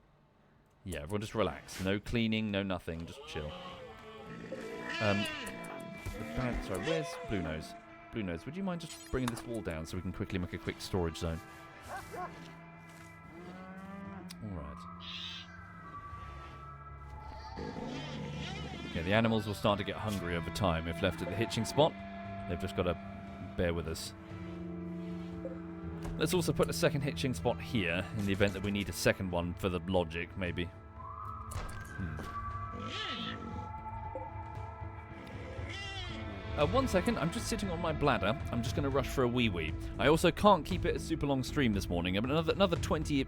Yeah, everyone just relax. No cleaning, no nothing, just chill. Sorry, where's Blue Nose? Blue Nose, would you mind just bringing this wall down so we can quickly make a quick storage zone? Alright. Yeah, the animals will start to get hungry over time if left at the hitching spot. They've just got to bear with us. Let's also put a second hitching spot here in the event that we need a second one for the logic, maybe. One second, I'm just sitting on my bladder. I'm just going to rush for a wee-wee. I also can't keep it a super long stream this morning. Another 20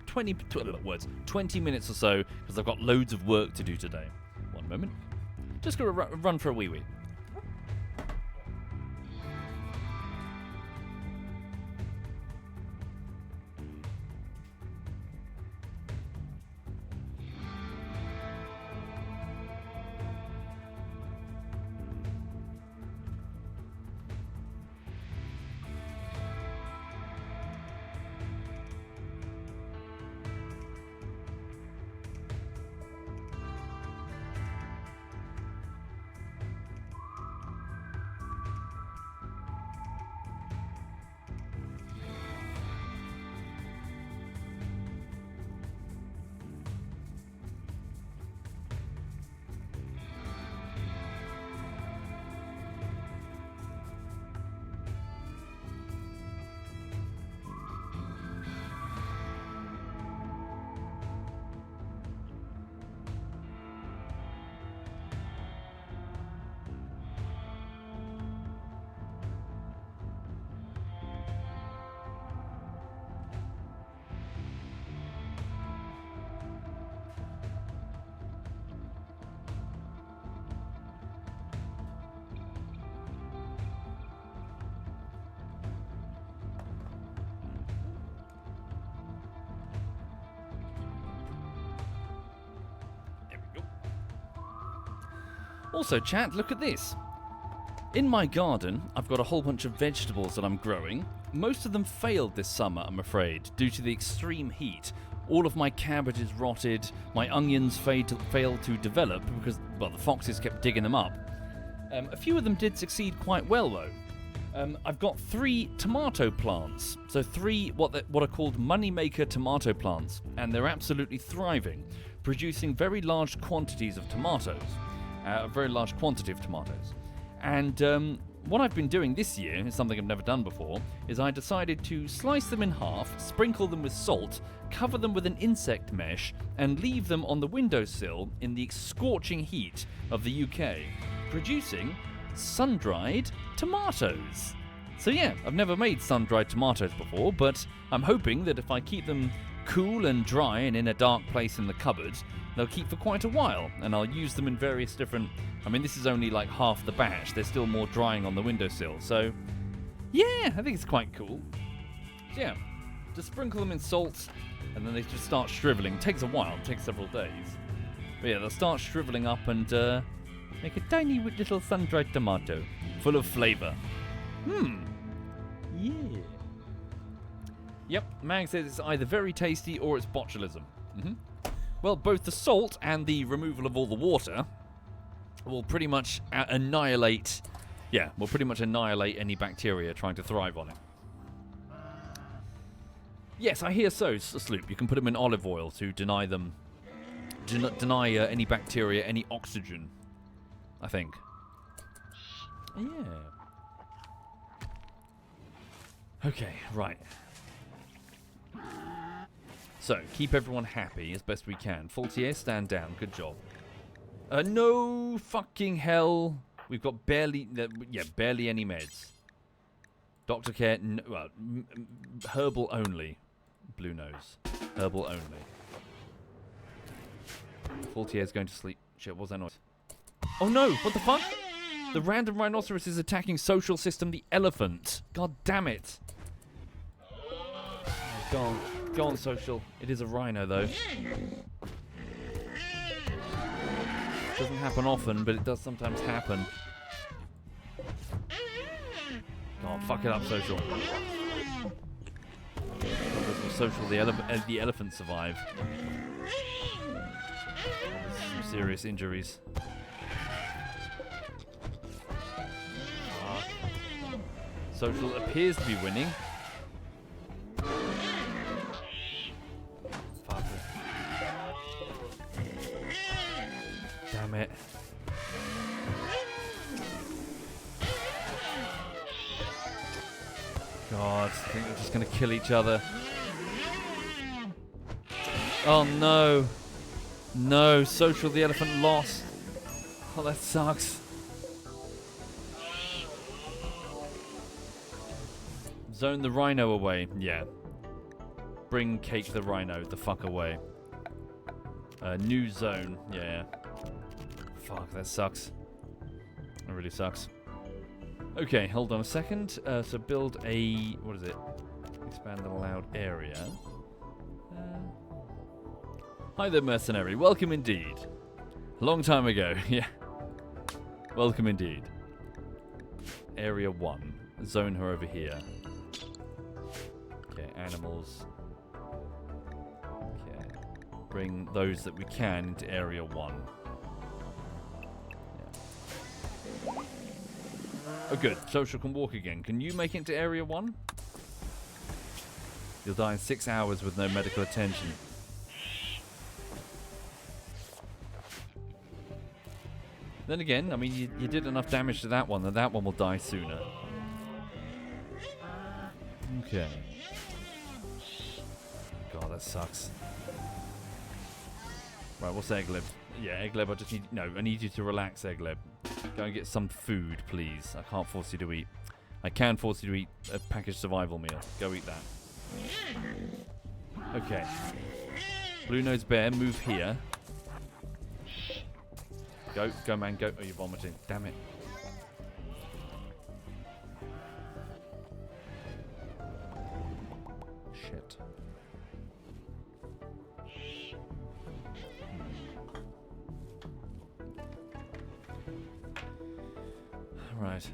minutes or so, because I've got loads of work to do today. One moment. Just going to run for a wee-wee. Also, chat, look at this. In my garden, I've got a whole bunch of vegetables that I'm growing. Most of them failed this summer, I'm afraid, due to the extreme heat. All of my cabbages rotted, my onions failed to develop because, well, the foxes kept digging them up. A few of them did succeed quite well, though. I've got 3 tomato plants, so 3 what are called moneymaker tomato plants, and they're absolutely thriving, producing very large quantities of tomatoes. A very large quantity of tomatoes. And what I've been doing this year, is something I've never done before, is I decided to slice them in half, sprinkle them with salt, cover them with an insect mesh, and leave them on the windowsill in the scorching heat of the UK, producing sun-dried tomatoes. So yeah, I've never made sun-dried tomatoes before, but I'm hoping that if I keep them cool and dry and in a dark place in the cupboard, they'll keep for quite a while, and I'll use them in various different... I mean, this is only like half the batch. There's still more drying on the windowsill, so... yeah, I think it's quite cool. So yeah, just sprinkle them in salt, and then they just start shriveling. It takes a while, it takes several days. But yeah, they'll start shriveling up and make a tiny little sun-dried tomato, full of flavour. Yeah. Yep, Mag says it's either very tasty or it's botulism. Well, both the salt and the removal of all the water will pretty much annihilate... yeah, will pretty much annihilate any bacteria trying to thrive on it. Yes, I hear so, Sloop. You can put them in olive oil to deny them... deny any bacteria any oxygen, I think. Yeah. Okay, right. So, keep everyone happy as best we can. Faultier, stand down. Good job. No fucking hell. We've got barely any meds. Doctor care, well, herbal only. Blue nose. Herbal only. Faultier's going to sleep. Shit, what was that noise? Oh no, what the fuck? The random rhinoceros is attacking social system the elephant. God damn it. Go on. Go on, social. It is a rhino, though. Doesn't happen often, but it does sometimes happen. Oh, fuck it up, social. Social, the elephant survive. Some serious injuries. Social appears to be winning. Fuck it. Damn it. God, I think they're just going to kill each other. Oh no. No, Social the elephant lost. Oh, that sucks. Zone the rhino away. Yeah. Bring Cake the rhino the fuck away. New zone. Yeah. Fuck, that sucks. That really sucks. Okay, hold on a second. So build a... What is it? Expand the allowed area. Hi there, mercenary. Welcome indeed. Long time ago. Yeah. Welcome indeed. Area 1. Zone her over here. Okay, animals. Okay. Bring those that we can into Area 1. Yeah. Oh, good. Social can walk again. Can you make it into Area 1? You'll die in 6 hours with no medical attention. Then again, I mean, you did enough damage to that one will die sooner. Okay. God, that sucks. Right, what's Egleb? Yeah, Egleb, I need you to relax, Egleb. Go and get some food, please. I can't force you to eat. I can force you to eat a packaged survival meal. Go eat that. Okay. Blue Nose Bear, move here. Go man, go. Oh, you're vomiting. Damn it. Shit. Right.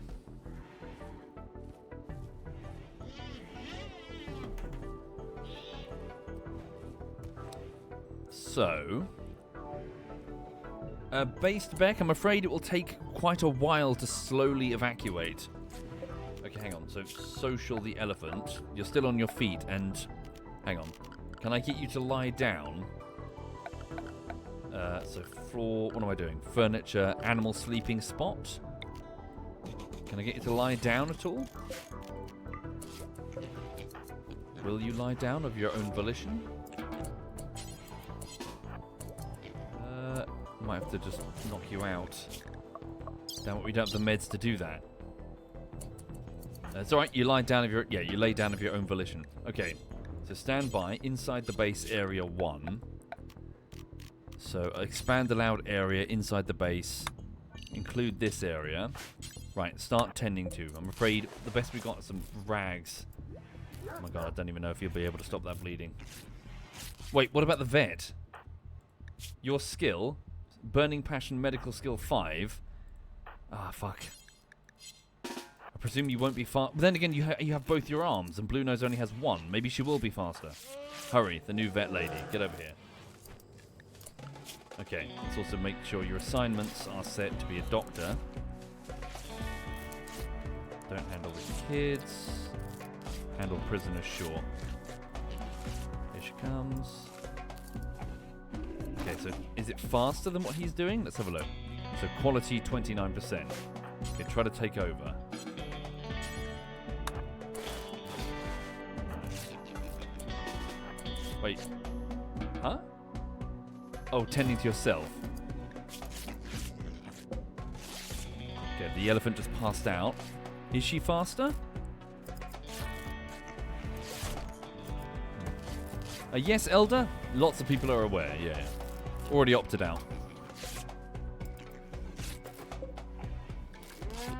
So... based Beck, I'm afraid it will take quite a while to slowly evacuate. Okay, hang on. So, Social the elephant, you're still on your feet, and... Hang on. Can I get you to lie down? So, floor... What am I doing? Furniture, animal sleeping spot? Can I get you to lie down at all? Will you lie down of your own volition? Might have to just knock you out. Damn it, we don't have the meds to do that. It's alright, you lie down of your... Yeah, you lay down of your own volition. Okay, so stand by inside the base area 1. So expand allowed area inside the base. Include this area. Right, start tending to. I'm afraid the best we got is some rags. Oh my god, I don't even know if you'll be able to stop that bleeding. Wait, what about the vet? Your skill... Burning Passion Medical Skill 5. Ah, fuck. I presume you won't be fast. But then again, you have both your arms, and Blue Nose only has one. Maybe she will be faster. Hurry, the new vet lady. Get over here. Okay, let's also make sure your assignments are set to be a doctor. Don't handle the kids. Handle prisoners, sure. Here she comes. Okay, so is it faster than what he's doing? Let's have a look. So quality 29%. Okay, try to take over. Wait. Huh? Oh, tending to yourself. Okay, the elephant just passed out. Is she faster? Yes, Elder? Lots of people are aware, yeah. Already opted out. Okay.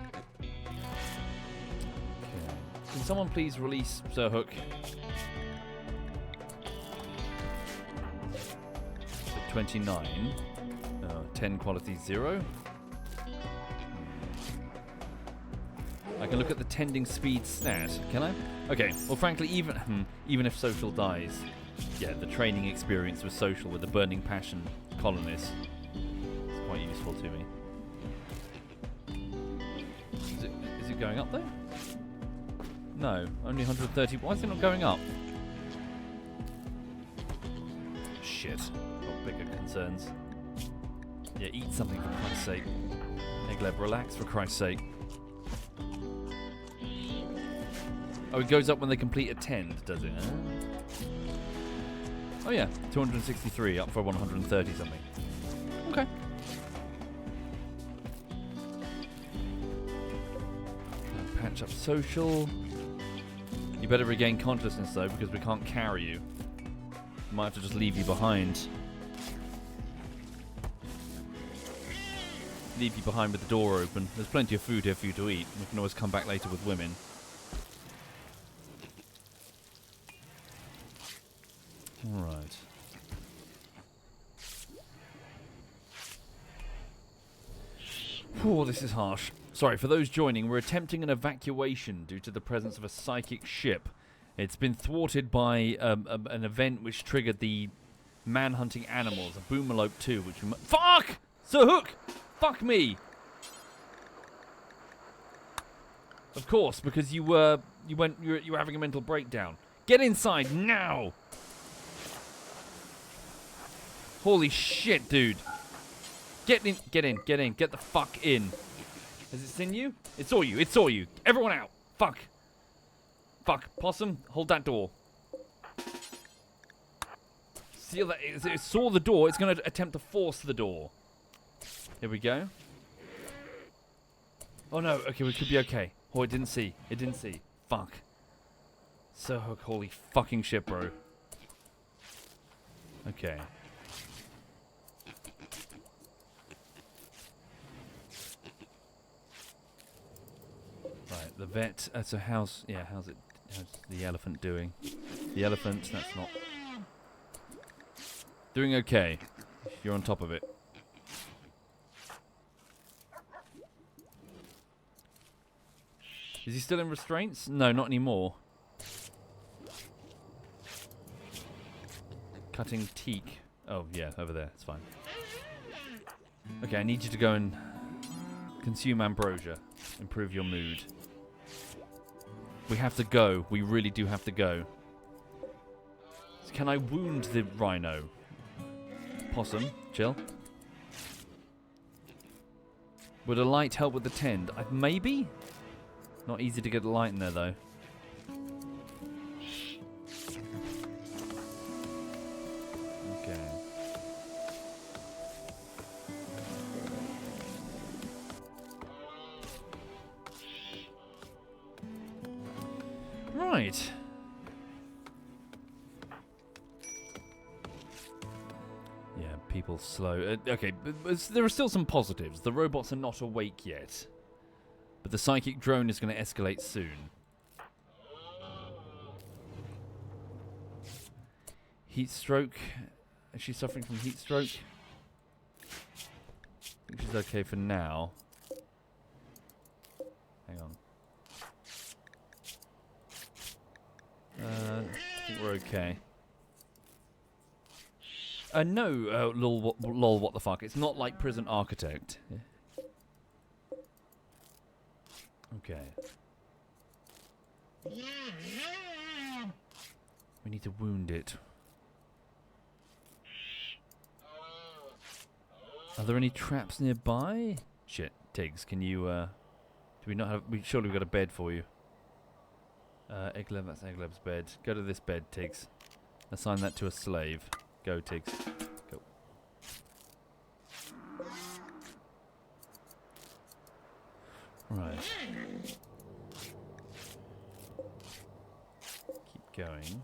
Can someone please release Sir Hook? 29. 10 quality 0. I can look at the tending speed stat. Can I? Okay. Well, frankly, even if social dies, yeah, the training experience with social with the burning passion colonists is quite useful to me. Is it going up there? No, only 130. Why is it not going up? Shit. Got bigger concerns. Yeah, eat something for Christ's sake. Egleb, relax for Christ's sake. Oh, it goes up when they complete a tend, does it? Oh yeah, 263 up for 130 something. Okay. Patch up social. You better regain consciousness though, because we can't carry you. Might have to just leave you behind. Leave you behind with the door open. There's plenty of food here for you to eat. We can always come back later with women. Alright. Oh, this is harsh. Sorry, for those joining, we're attempting an evacuation due to the presence of a psychic ship. It's been thwarted by an event which triggered the man-hunting animals, a boomalope 2, which we fuck! Sir Hook! Fuck me! Of course, because you were having a mental breakdown. Get inside now! Holy shit, dude. Get in, get the fuck in. Has it seen you? It's all you. Everyone out. Fuck. Possum, hold that door. Seal that. It saw the door. It's going to attempt to force the door. Here we go. Oh no, okay, we could be okay. Oh, it didn't see. Fuck. Sir Hook, holy fucking shit, bro. Okay. Right, the vet. So how's the elephant doing? The elephant, that's not doing okay. You're on top of it. Is he still in restraints? No, not anymore. Cutting teak. Oh, yeah, over there. It's fine. Okay, I need you to go and consume ambrosia. Improve your mood. We have to go. We really do have to go. So can I wound the rhino? Possum, chill. Would a light help with the tend? Maybe? Not easy to get a light in there, though. Okay. Right. Yeah, people slow. Okay, but there are still some positives. The robots are not awake yet. But the psychic drone is going to escalate soon. Heat stroke. Is she suffering from heat stroke? I think she's okay for now. Hang on. I think we're okay. No, lol, what the fuck. It's not like Prison Architect. Yeah. Okay. We need to wound it. Are there any traps nearby? Shit, Tiggs, can you, do we not have, surely we've got a bed for you. Egleb, that's Egleb's bed. Go to this bed, Tiggs. Assign that to a slave. Go, Tiggs. Go. Right. Keep going.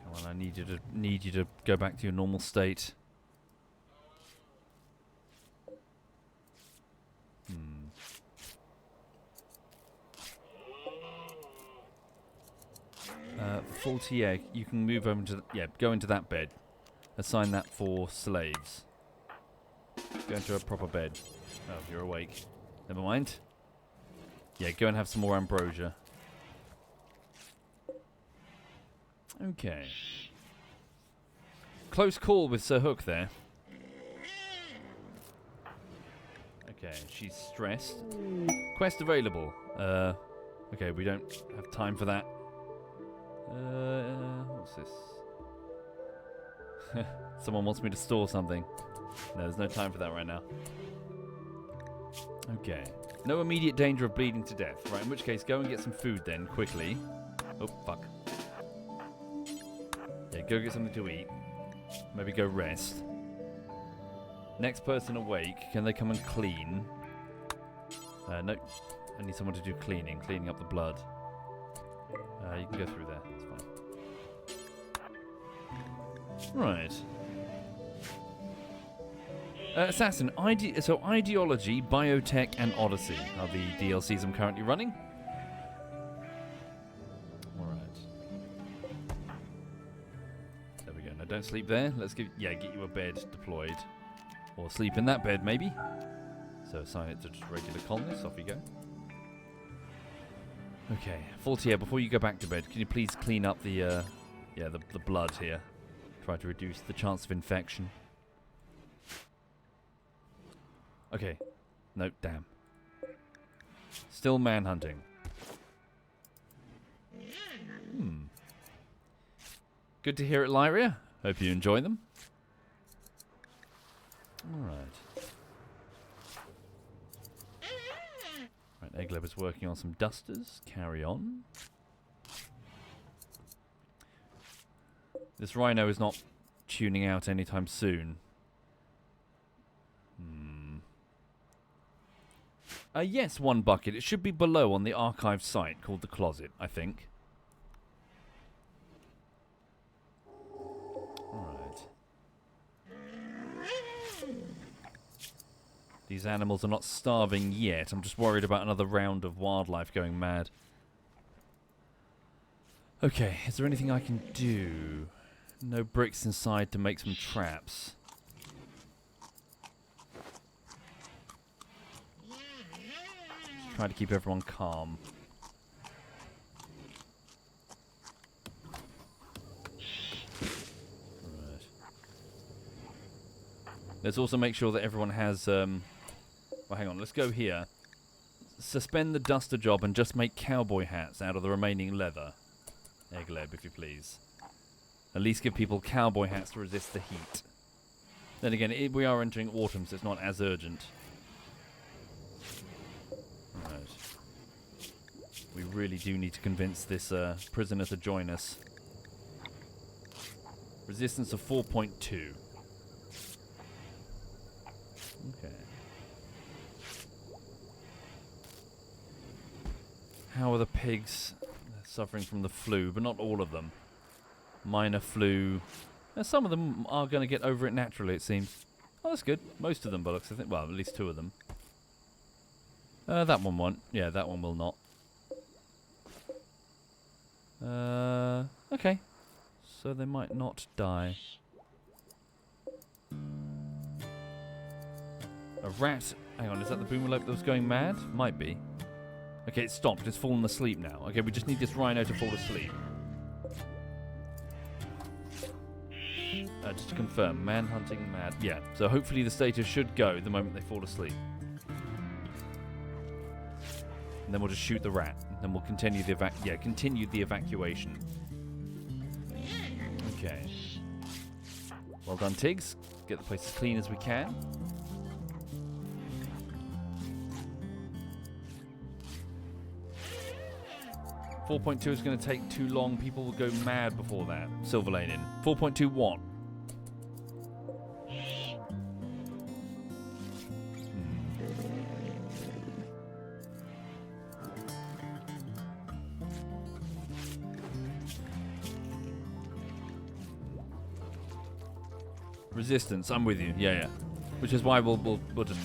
Come on, I need you to go back to your normal state. Faulty egg. You can move over to go into that bed. Assign that for slaves. Go into a proper bed. Oh, you're awake. Never mind. Yeah, go and have some more ambrosia. Okay. Close call with Sir Hook there. Okay, she's stressed. Quest available. Okay, we don't have time for that. What's this? Someone wants me to store something. No, there's no time for that right now. Okay. No immediate danger of bleeding to death. Right, in which case, go and get some food then, quickly. Oh, fuck. Yeah, go get something to eat. Maybe go rest. Next person awake, can they come and clean? No, I need someone to do cleaning up the blood. You can go through there, it's fine. Right. Assassin, Ideology, Biotech, and Odyssey are the DLCs I'm currently running. Alright. There we go. Now don't sleep there. Let's get you a bed deployed. Or sleep in that bed, maybe. So assign it to just regular colonists. Off you go. Okay, Faultier, before you go back to bed, can you please clean up the blood here? Try to reduce the chance of infection. Okay. No, damn. Still manhunting. Good to hear it, Lyria. Hope you enjoy them. Alright. Right, Egleb is working on some dusters. Carry on. This rhino is not tuning out anytime soon. Yes, one bucket. It should be below on the archive site called the closet, I think. Alright. These animals are not starving yet. I'm just worried about another round of wildlife going mad. Okay, is there anything I can do? No bricks inside to make some traps. Just try to keep everyone calm. Right. Let's also make sure that everyone has... well, hang on, let's go here. Suspend the duster job and just make cowboy hats out of the remaining leather. Egleb, if you please. At least give people cowboy hats to resist the heat. Then again, we are entering autumn, so it's not as urgent. Right. We really do need to convince this prisoner to join us. Resistance of 4.2. Okay. How are the pigs? They're suffering from the flu, but not all of them. Minor flu. Some of them are going to get over it naturally, it seems. Oh, that's good. Most of them, bullocks, I think. Well, at least 2 of them. That one won't. Yeah, that one will not. Okay. So they might not die. A rat. Hang on, is that the boomalope that was going mad? Might be. Okay, it stopped. It's fallen asleep now. Okay, we just need this rhino to fall asleep. Just to confirm, man-hunting mad. Yeah, so hopefully the status should go the moment they fall asleep. And then we'll just shoot the rat. And then we'll continue the continue the evacuation. Okay. Well done, Tiggs. Get the place as clean as we can. 4.2 is going to take too long. People will go mad before that. Silver Lane in. 4.2 what? Resistance, I'm with you. Yeah. Which is why we'll just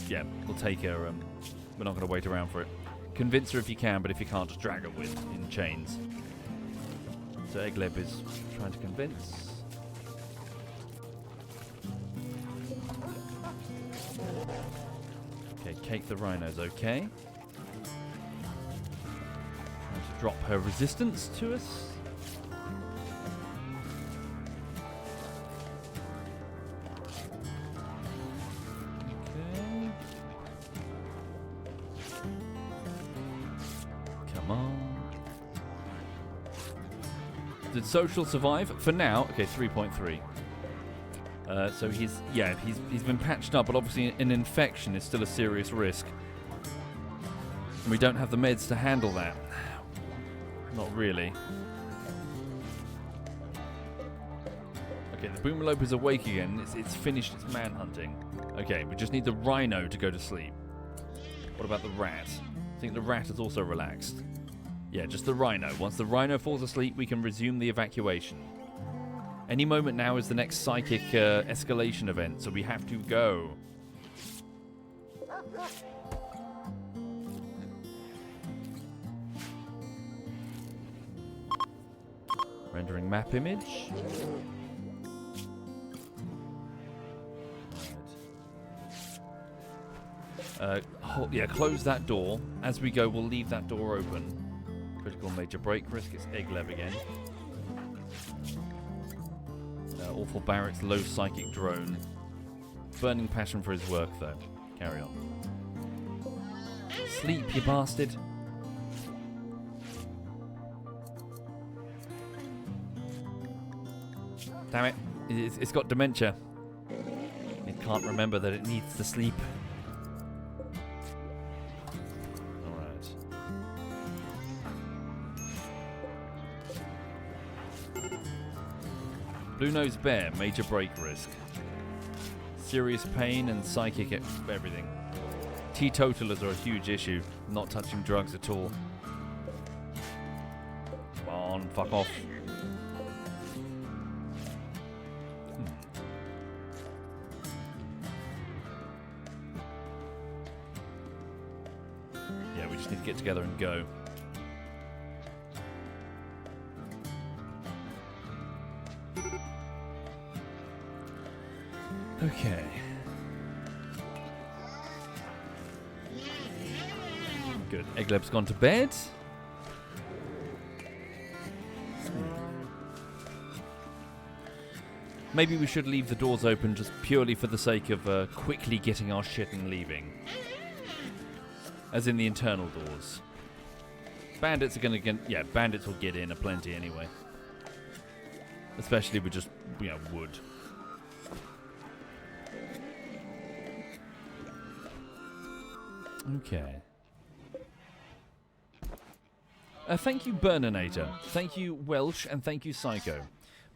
we'll take her. We're not going to wait around for it. Convince her if you can, but if you can't, just drag her with in chains. So Egleb is trying to convince. Okay, Cake the Rhino's okay. Trying to drop her resistance to us. Did Social survive? For now, okay, 3.3. So he's been patched up, but obviously an infection is still a serious risk. And we don't have the meds to handle that. Not really. Okay, the Boomalope is awake again. It's finished its manhunting. Okay, we just need the Rhino to go to sleep. What about the rat? I think the rat is also relaxed. Yeah, just the Rhino. Once the Rhino falls asleep, we can resume the evacuation. Any moment now is the next psychic escalation event, so we have to go. Rendering map image. Right. Close that door. As we go, we'll leave that door open. Critical major break risk. It's Egleb again. Awful Barrett's low psychic drone. Burning passion for his work, though. Carry on. Sleep, you bastard. Damn it. It's got dementia. It can't remember that it needs to sleep. Blue-nosed bear, major break risk. Serious pain and psychic everything. Teetotalers are a huge issue. Not touching drugs at all. Come on, fuck off. Yeah, we just need to get together and go. Okay. Good. Egleb's gone to bed. Maybe we should leave the doors open just purely for the sake of quickly getting our shit and leaving. As in the internal doors. Bandits are gonna get... Yeah, bandits will get in aplenty anyway. Especially with just, wood. Okay. Thank you, Burninator. Thank you, Welsh, and thank you, Psycho.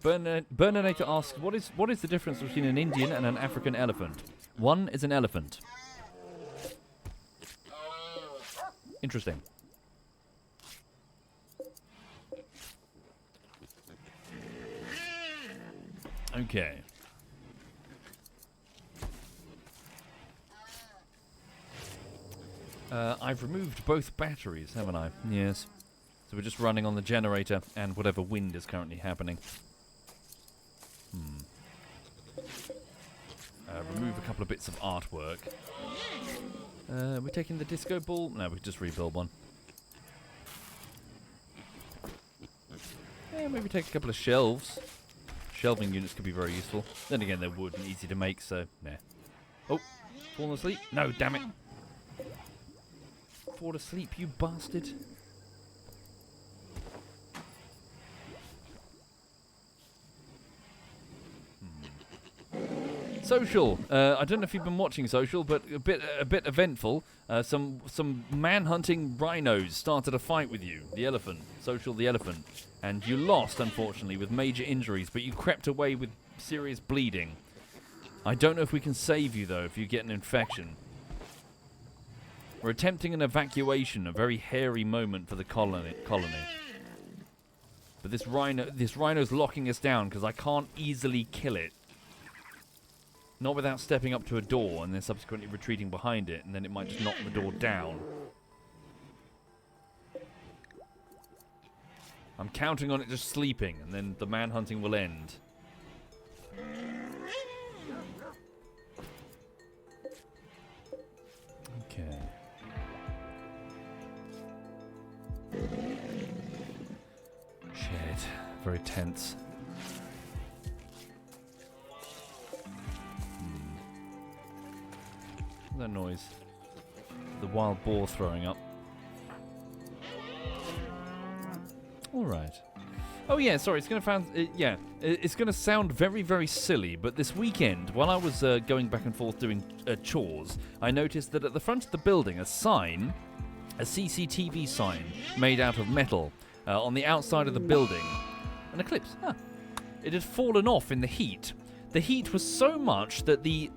Burninator asks, what is the difference between an Indian and an African elephant? One is an elephant. Interesting. Okay. I've removed both batteries, haven't I? Yes. So we're just running on the generator and whatever wind is currently happening. Remove a couple of bits of artwork. We're taking the disco ball? No, we could just rebuild one. Yeah, maybe take a couple of shelves. Shelving units could be very useful. Then again, they're wood and easy to make, so nah. Oh, fallen asleep? No, damn it. Fall asleep, you bastard. Social. I don't know if you've been watching Social, but a bit eventful. Some man-hunting rhinos started a fight with you, the elephant, Social the elephant, and you lost, unfortunately, with major injuries, but you crept away with serious bleeding. I don't know if we can save you, though, if you get an infection. We're attempting an evacuation, a very hairy moment for the colony. But this rhino's locking us down because I can't easily kill it. Not without stepping up to a door and then subsequently retreating behind it, and then it might just knock the door down. I'm counting on it just sleeping, and then the manhunting will end. Okay. Shit. Very tense. That noise. The wild boar throwing up. Alright. Oh yeah, sorry, it's going to sound very, very silly, but this weekend, while I was going back and forth doing chores, I noticed that at the front of the building, a CCTV sign made out of metal, on the outside of the building. An eclipse. Huh. It had fallen off in the heat. The heat was so much that the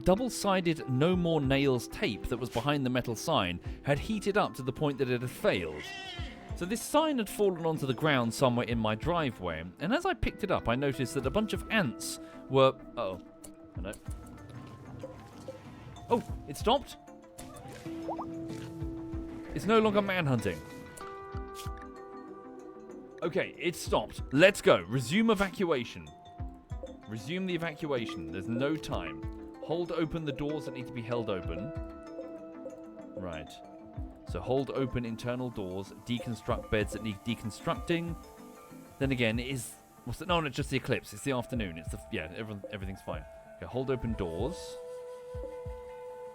double-sided No More Nails tape that was behind the metal sign had heated up to the point that it had failed. So this sign had fallen onto the ground somewhere in my driveway, and as I picked it up, I noticed that a bunch of ants were... Uh-oh. Hello. Oh, it stopped? It's no longer manhunting. Okay, it stopped. Let's go. Resume evacuation. Resume the evacuation. There's no time. Hold open the doors that need to be held open. Right. So hold open internal doors. Deconstruct beds that need deconstructing. Then again, it is... What's it? No, it's just the eclipse. It's the afternoon. It's the... Yeah, everything's fine. Okay, hold open doors.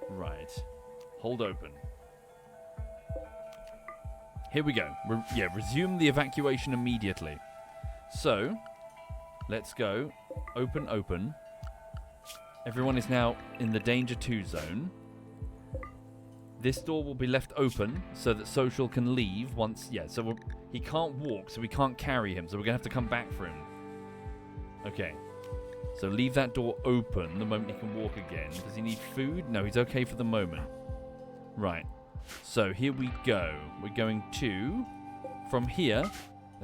Right. Hold open. Here we go. Resume the evacuation immediately. So, let's go. Open, open. Everyone is now in the danger 2 zone. This door will be left open so that Social can leave once... Yeah, so he can't walk, so we can't carry him. So we're going to have to come back for him. Okay. So leave that door open the moment he can walk again. Does he need food? No, he's okay for the moment. Right. So here we go. We're going to, from here,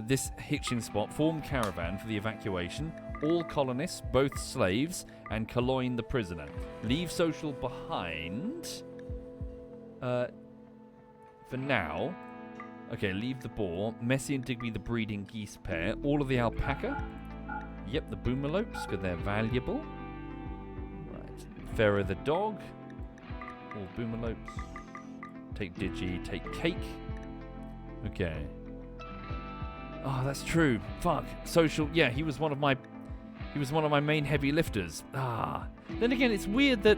this hitching spot, form caravan for the evacuation. All colonists, both slaves, and Caloyne the prisoner. Leave Social behind. For now. Okay, leave the boar. Messi and Digby the breeding geese pair. All of the alpaca. Yep, the boomalopes, because they're valuable. Right. Pharaoh the dog. All boomalopes. Take Digi, take Cake. Okay. Oh, that's true. Fuck. Social. Yeah, he was one of my main heavy lifters. Ah. Then again, it's weird that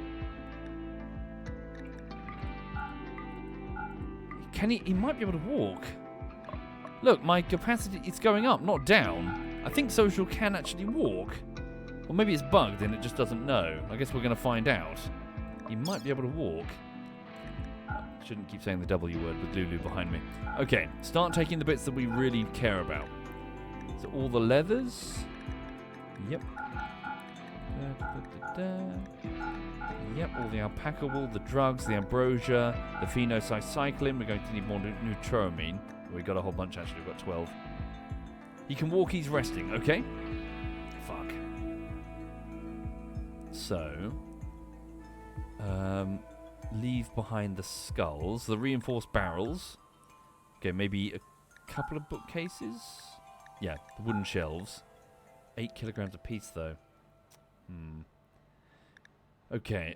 he might be able to walk. Look, my capacity is going up, not down. I think Social can actually walk. Or maybe it's bugged and it just doesn't know. I guess we're going to find out. He might be able to walk. Shouldn't keep saying the W word with Lulu behind me. Okay, start taking the bits that we really care about. So all the leathers. Yep. Yep, all the alpaca wool, the drugs, the ambrosia, the phenocycline. We're going to need more neutroamine. We've got a whole bunch actually, we've got 12. He can walk, he's resting, okay? Fuck. So, leave behind the skulls, the reinforced barrels. Okay, maybe a couple of bookcases. Yeah, the wooden shelves. 8 kilograms apiece, though. Okay,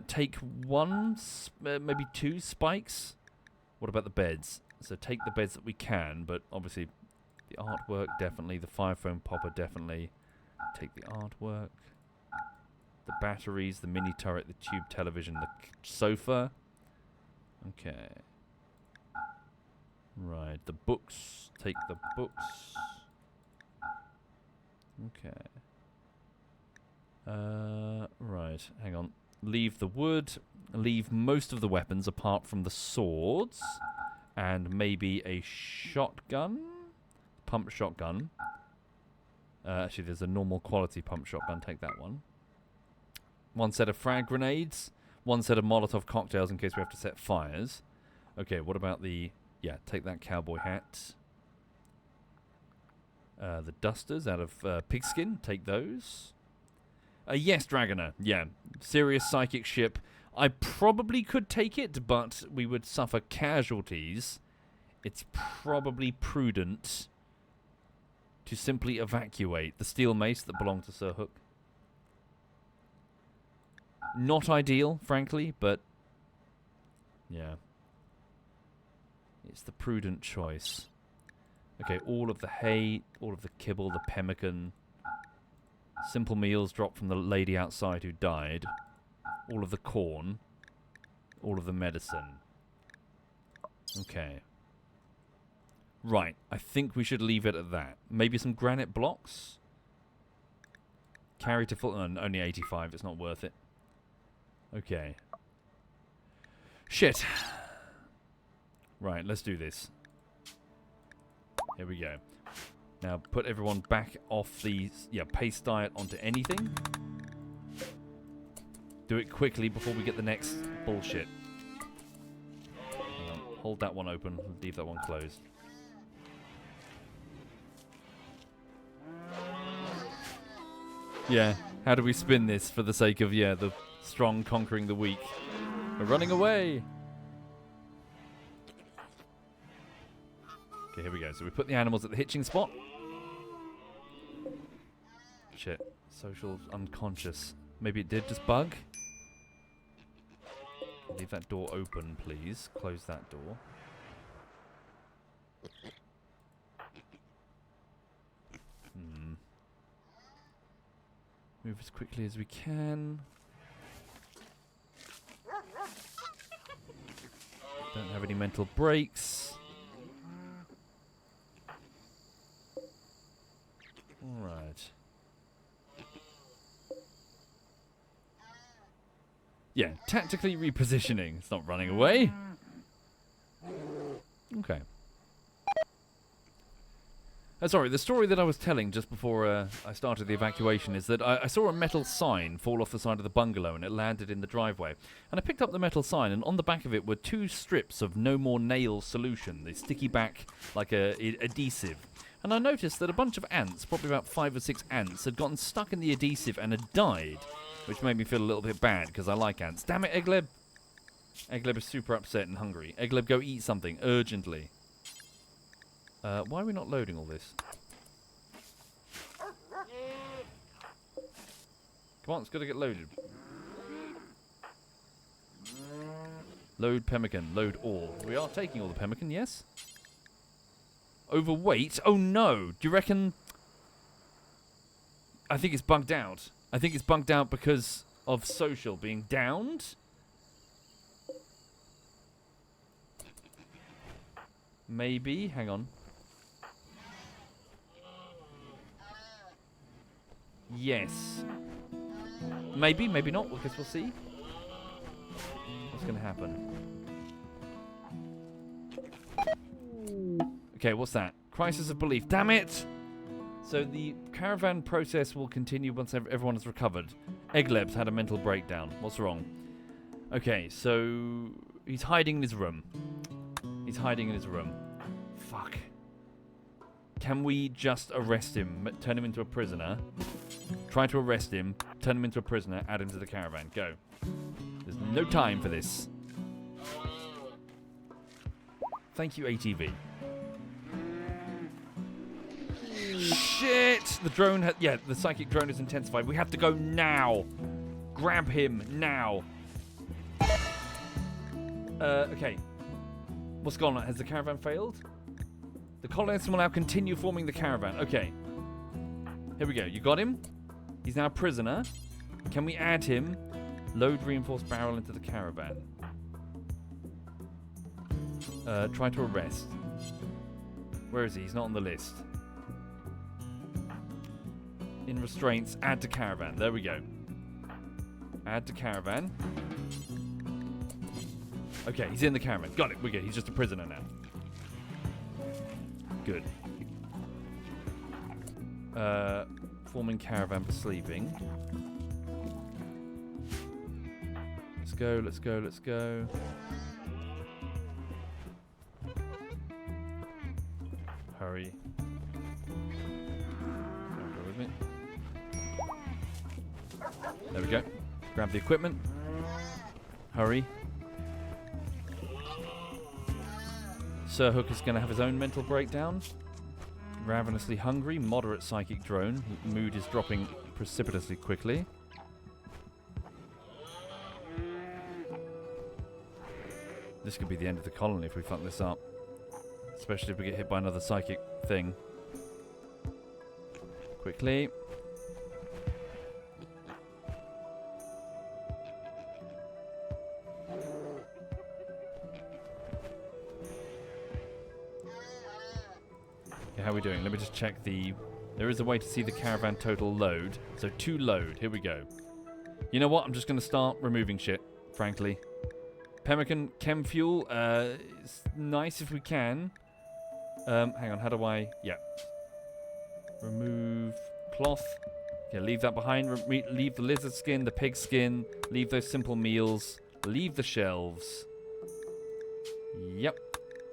take one, maybe 2 spikes. What about the beds? So take the beds that we can, but obviously the artwork, definitely. The fire foam popper, definitely. Take the artwork. The batteries, the mini turret, the tube television, the sofa. Okay. Right, the books. Take the books. Okay. Right, hang on. Leave the wood. Leave most of the weapons apart from the swords. And maybe a shotgun? Pump shotgun. Actually, there's a normal quality pump shotgun. Take that one. One set of frag grenades. One set of Molotov cocktails in case we have to set fires. Okay, what about the... Yeah, take that cowboy hat. The dusters out of pigskin. Take those. Yes, Dragoner. Yeah, serious psychic ship. I probably could take it, but we would suffer casualties. It's probably prudent to simply evacuate the steel mace that belonged to Sir Hook. Not ideal, frankly, but yeah. It's the prudent choice. Okay, all of the hay, all of the kibble, the pemmican. Simple meals dropped from the lady outside who died. All of the corn. All of the medicine. Okay. Right, I think we should leave it at that. Maybe some granite blocks? Carry to full... only 85, it's not worth it. Okay. Shit. Right, let's do this. Here we go. Now put everyone back off the paste diet onto anything. Do it quickly before we get the next bullshit. Hang on, hold that one open, leave that one closed. Yeah, how do we spin this for the sake of, the strong conquering the weak? We're running away! Okay, here we go. So we put the animals at the hitching spot. Shit. Social's unconscious. Maybe it did just bug? Leave that door open, please. Close that door. Move as quickly as we can. Don't have any mental breaks. Alright. Yeah, tactically repositioning. It's not running away. Okay. Sorry, the story that I was telling just before I started the evacuation is that I saw a metal sign fall off the side of the bungalow and it landed in the driveway. And I picked up the metal sign and on the back of it were 2 strips of No More Nail solution. They sticky back like a adhesive. And I noticed that a bunch of ants, probably about 5 or 6 ants, had gotten stuck in the adhesive and had died. Which made me feel a little bit bad because I like ants. Damn it, Eggleb! Eggleb is super upset and hungry. Eggleb, go eat something urgently. Why are we not loading all this? Come on, it's got to get loaded. Load pemmican, load all. We are taking all the pemmican, yes? Overweight? Oh no! Do you reckon... I think it's bugged out. I think it's bugged out because of social being downed. Maybe. Hang on. Yes. Maybe, maybe not. I guess we'll see. What's going to happen? Okay, what's that? Crisis of belief. Damn it! So the caravan process will continue once everyone has recovered. Eggleb's had a mental breakdown. What's wrong? Okay, so he's hiding in his room. He's hiding in his room. Fuck. Can we just arrest him? Turn him into a prisoner? Try to arrest him. Turn him into a prisoner. Add him to the caravan. Go. There's no time for this. Thank you, ATV. Shit! The drone the psychic drone is intensified. We have to go now. Grab him now. Okay. What's going on? Has the caravan failed? The colonists will now continue forming the caravan. Okay. Here we go. You got him? He's now a prisoner. Can we add him? Load reinforced barrel into the caravan. Try to arrest. Where is he? He's not on the list. In restraints, add to caravan. There we go. Add to caravan. Okay, he's in the caravan. Got it. We're good. He's just a prisoner now. Good. Forming caravan for sleeping. Let's go, let's go, let's go. Hurry. Go with me. There we go. Grab the equipment. Hurry. Sir Hook is going to have his own mental breakdown. Ravenously hungry, moderate psychic drone. Mood is dropping precipitously quickly. This could be the end of the colony if we fuck this up. Especially if we get hit by another psychic thing. Quickly. Okay, how are we doing? Let me just check the... There is a way to see the caravan total load. So 2 load. Here we go. You know what? I'm just going to start removing shit, frankly. Pemmican chem fuel. It's nice if we can. Hang on, how do I... Yeah. Remove cloth. Yeah, leave that behind. Leave the lizard skin, the pig skin. Leave those simple meals. Leave the shelves. Yep.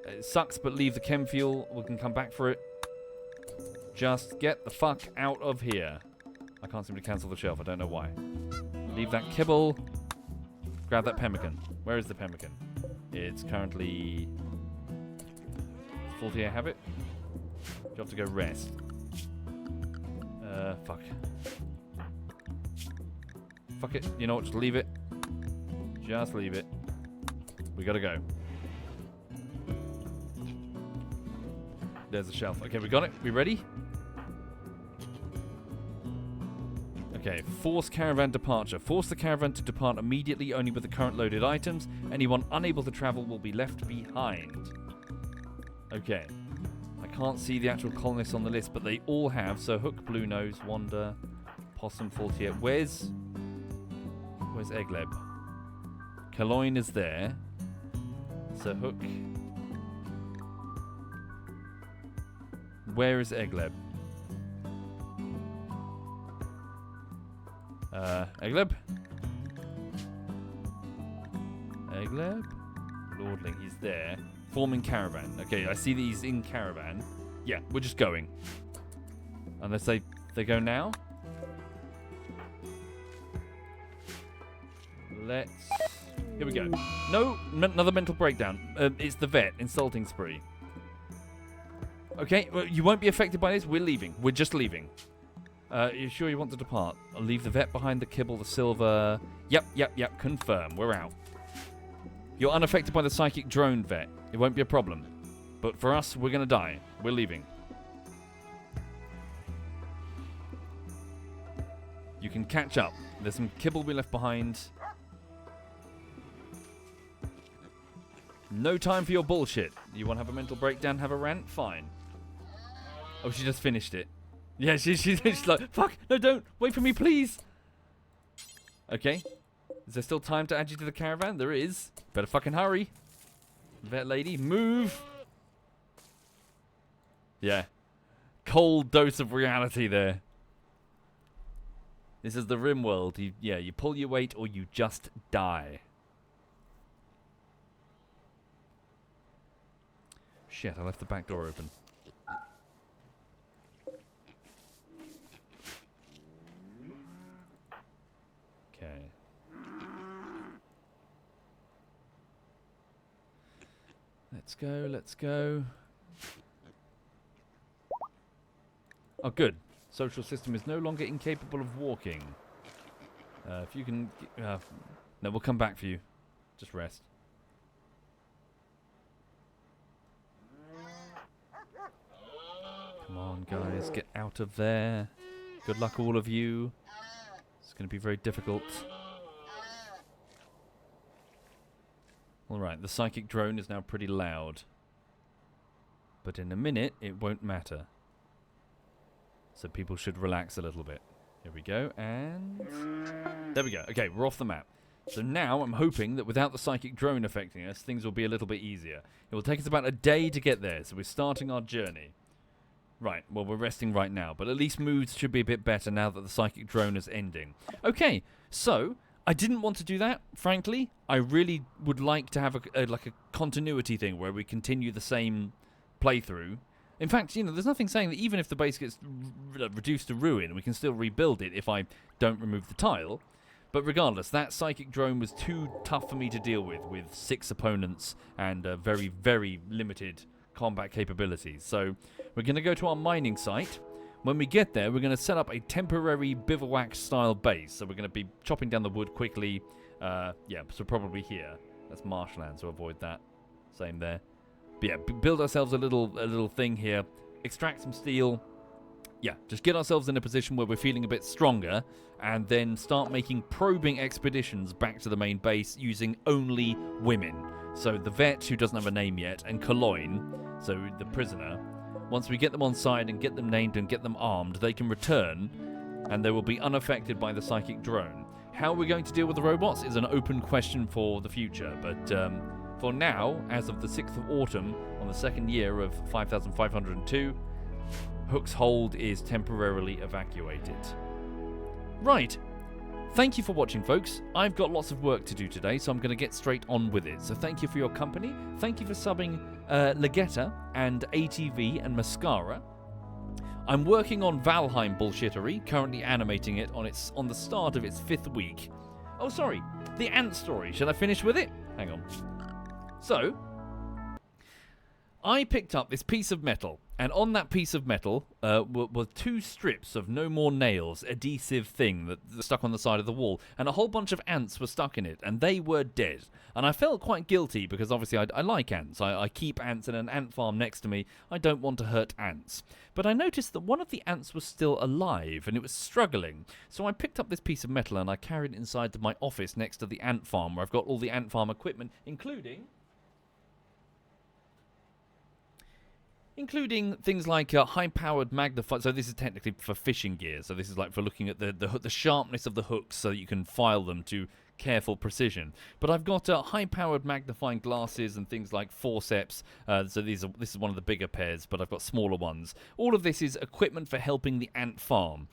It sucks, but leave the chem fuel. We can come back for it. Just get the fuck out of here. I can't seem to cancel the shelf. I don't know why. Leave that kibble. Grab that pemmican. Where is the pemmican? It's currently... Faulty I have it? You have to go rest. Fuck. Fuck it. You know what? Just leave it. Just leave it. We gotta go. There's the shelf. Okay, we got it. We ready? Okay, force caravan departure. Force the caravan to depart immediately only with the current loaded items. Anyone unable to travel will be left behind. Okay. I can't see the actual colonists on the list, but they all have. So Hook, Blue Nose, Wanda, Possum, Faultier. Where's Egleb? Caloyne is there. So Hook. Where is Egleb? Egleb? Egleb? Lordling, he's there. Forming caravan. Okay, I see that he's in caravan. Yeah, we're just going. Unless they go now? Let's... Here we go. No, another mental breakdown. It's the vet. Insulting spree. Okay, well, you won't be affected by this. We're leaving. We're just leaving. You sure you want to depart? I'll leave the vet behind, the kibble, the silver. Yep. Confirm. We're out. You're unaffected by the psychic drone, vet. It won't be a problem. But for us, we're going to die. We're leaving. You can catch up. There's some kibble we left behind. No time for your bullshit. You want to have a mental breakdown, have a rant? Fine. Oh, she just finished it. Yeah, she's like, fuck, no, don't. Wait for me, please. Okay. Is there still time to add you to the caravan? There is. Better fucking hurry. Vet lady, move. Yeah. Cold dose of reality there. This is the Rim world. You pull your weight or you just die. Shit, I left the back door open. Okay. Let's go. Oh, good. Social system is no longer incapable of walking. If you can... no, we'll come back for you. Just rest. Come on, guys. Get out of there. Good luck, all of you. It's going to be very difficult. Alright, the psychic drone is now pretty loud. But in a minute, it won't matter. So people should relax a little bit. Here we go, and there we go. Okay, we're off the map. So now I'm hoping that without the psychic drone affecting us, things will be a little bit easier. It will take us about a day to get there, so we're starting our journey. Right, well, we're resting right now, but at least moods should be a bit better now that the psychic drone is ending. Okay, so I didn't want to do that, frankly. I really would like to have a continuity thing where we continue the same playthrough. In fact, you know, there's nothing saying that even if the base gets reduced to ruin, we can still rebuild it if I don't remove the tile. But regardless, that psychic drone was too tough for me to deal with 6 opponents and very, very limited combat capabilities. So we're going to go to our mining site. When we get there, we're going to set up a temporary bivouac-style base. So we're going to be chopping down the wood quickly. Yeah, so probably here. That's marshland, so avoid that. Same there. But yeah, build ourselves a little thing here. Extract some steel. Yeah, just get ourselves in a position where we're feeling a bit stronger, and then start making probing expeditions back to the main base using only women. So the vet, who doesn't have a name yet, and Cologne, so the prisoner, once we get them on side and get them named and get them armed, they can return, and they will be unaffected by the psychic drone. How we're going to deal with the robots is an open question for the future, but for now, as of the 6th of autumn, on the 2nd year of 5502, Hooke's hold is temporarily evacuated. Right. Thank you for watching, folks. I've got lots of work to do today, so I'm going to get straight on with it. So thank you for your company. Thank you for subbing Legetta and ATV and Mascara. I'm working on Valheim bullshittery, currently animating it on the start of its 5th week. Oh, sorry. The ant story. Should I finish with it? Hang on. So, I picked up this piece of metal, and on that piece of metal were 2 strips of No More Nails adhesive thing that stuck on the side of the wall, and a whole bunch of ants were stuck in it, and they were dead. And I felt quite guilty because obviously I like ants. I keep ants in an ant farm next to me. I don't want to hurt ants. But I noticed that one of the ants was still alive, and it was struggling. So I picked up this piece of metal and I carried it inside to my office next to the ant farm, where I've got all the ant farm equipment, including things like high-powered magnifier. So this is technically for fishing gear. So this is like for looking at the sharpness of the hooks, so that you can file them to careful precision. But I've got high-powered magnifying glasses and things like forceps. So this is one of the bigger pairs, but I've got smaller ones. All of this is equipment for helping the ant farm.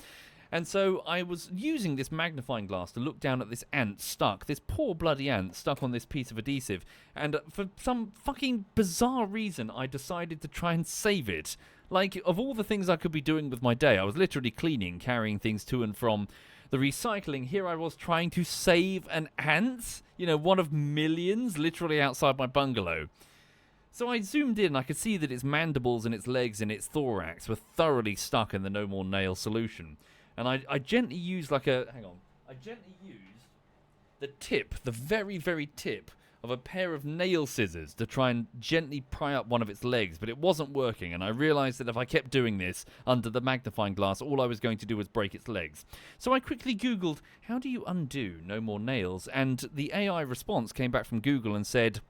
And so I was using this magnifying glass to look down at this ant stuck, this poor bloody ant stuck on this piece of adhesive, and for some fucking bizarre reason I decided to try and save it. Like, of all the things I could be doing with my day, I was literally cleaning, carrying things to and from the recycling. Here I was trying to save an ant, you know, one of millions, literally outside my bungalow. So I zoomed in, I could see that its mandibles and its legs and its thorax were thoroughly stuck in the No More Nail solution. And I gently used I gently used the tip, the very, very tip of a pair of nail scissors to try and gently pry up one of its legs, but it wasn't working, and I realized that if I kept doing this under the magnifying glass, all I was going to do was break its legs. So I quickly Googled, how do you undo No More Nails? And the AI response came back from Google and said,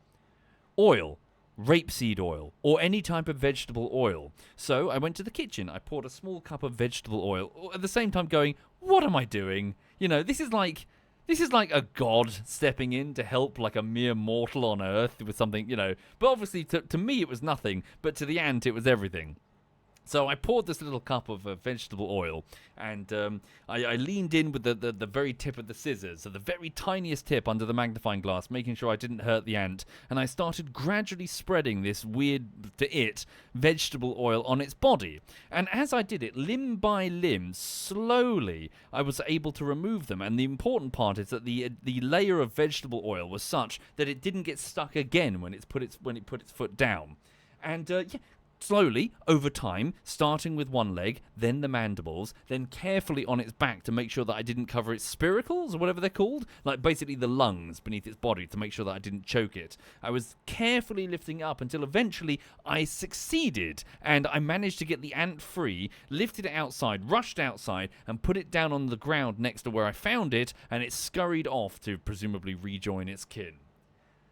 oil. Rapeseed oil, or any type of vegetable oil. So I went to the kitchen, I poured a small cup of vegetable oil, at the same time going, what am I doing? You know, this is like a god stepping in to help like a mere mortal on Earth with something, you know. But obviously to me it was nothing, but to the ant it was everything. So I poured this little cup of vegetable oil, and I leaned in with the very tip of the scissors, so the very tiniest tip under the magnifying glass, making sure I didn't hurt the ant, and I started gradually spreading this weird, to it, vegetable oil on its body. And as I did it, limb by limb, slowly, I was able to remove them, and the important part is that the layer of vegetable oil was such that it didn't get stuck again when it put its foot down. And, yeah, slowly, over time, starting with one leg, then the mandibles, then carefully on its back to make sure that I didn't cover its spiracles, or whatever they're called, like basically the lungs beneath its body, to make sure that I didn't choke it. I was carefully lifting up until eventually I succeeded, and I managed to get the ant free, lifted it outside, rushed outside, and put it down on the ground next to where I found it, and it scurried off to presumably rejoin its kin.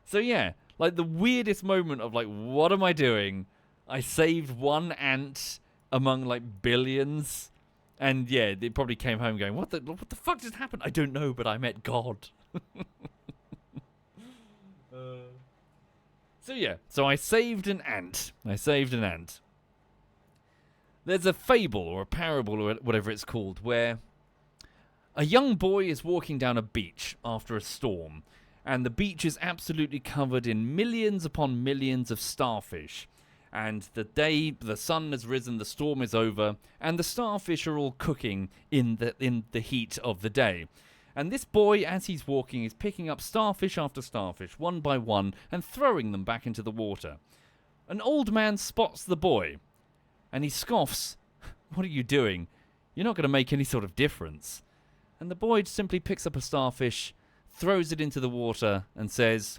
So yeah, like the weirdest moment of like, what am I doing? I saved one ant among like billions, And yeah, they probably came home going, what the fuck just happened? I don't know, but I met God. So yeah, so I saved an ant. There's a fable or a parable or whatever it's called where a young boy is walking down a beach after a storm, and the beach is absolutely covered in millions upon millions of starfish. And the sun has risen, the storm is over, and the starfish are all cooking in the heat of the day. And this boy, as he's walking, is picking up starfish after starfish, one by one, and throwing them back into the water. An old man spots the boy, and he scoffs, "What are you doing? You're not going to make any sort of difference." And the boy simply picks up a starfish, throws it into the water, and says,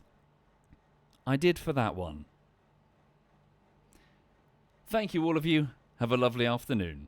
"I did for that one." Thank you, all of you. Have a lovely afternoon.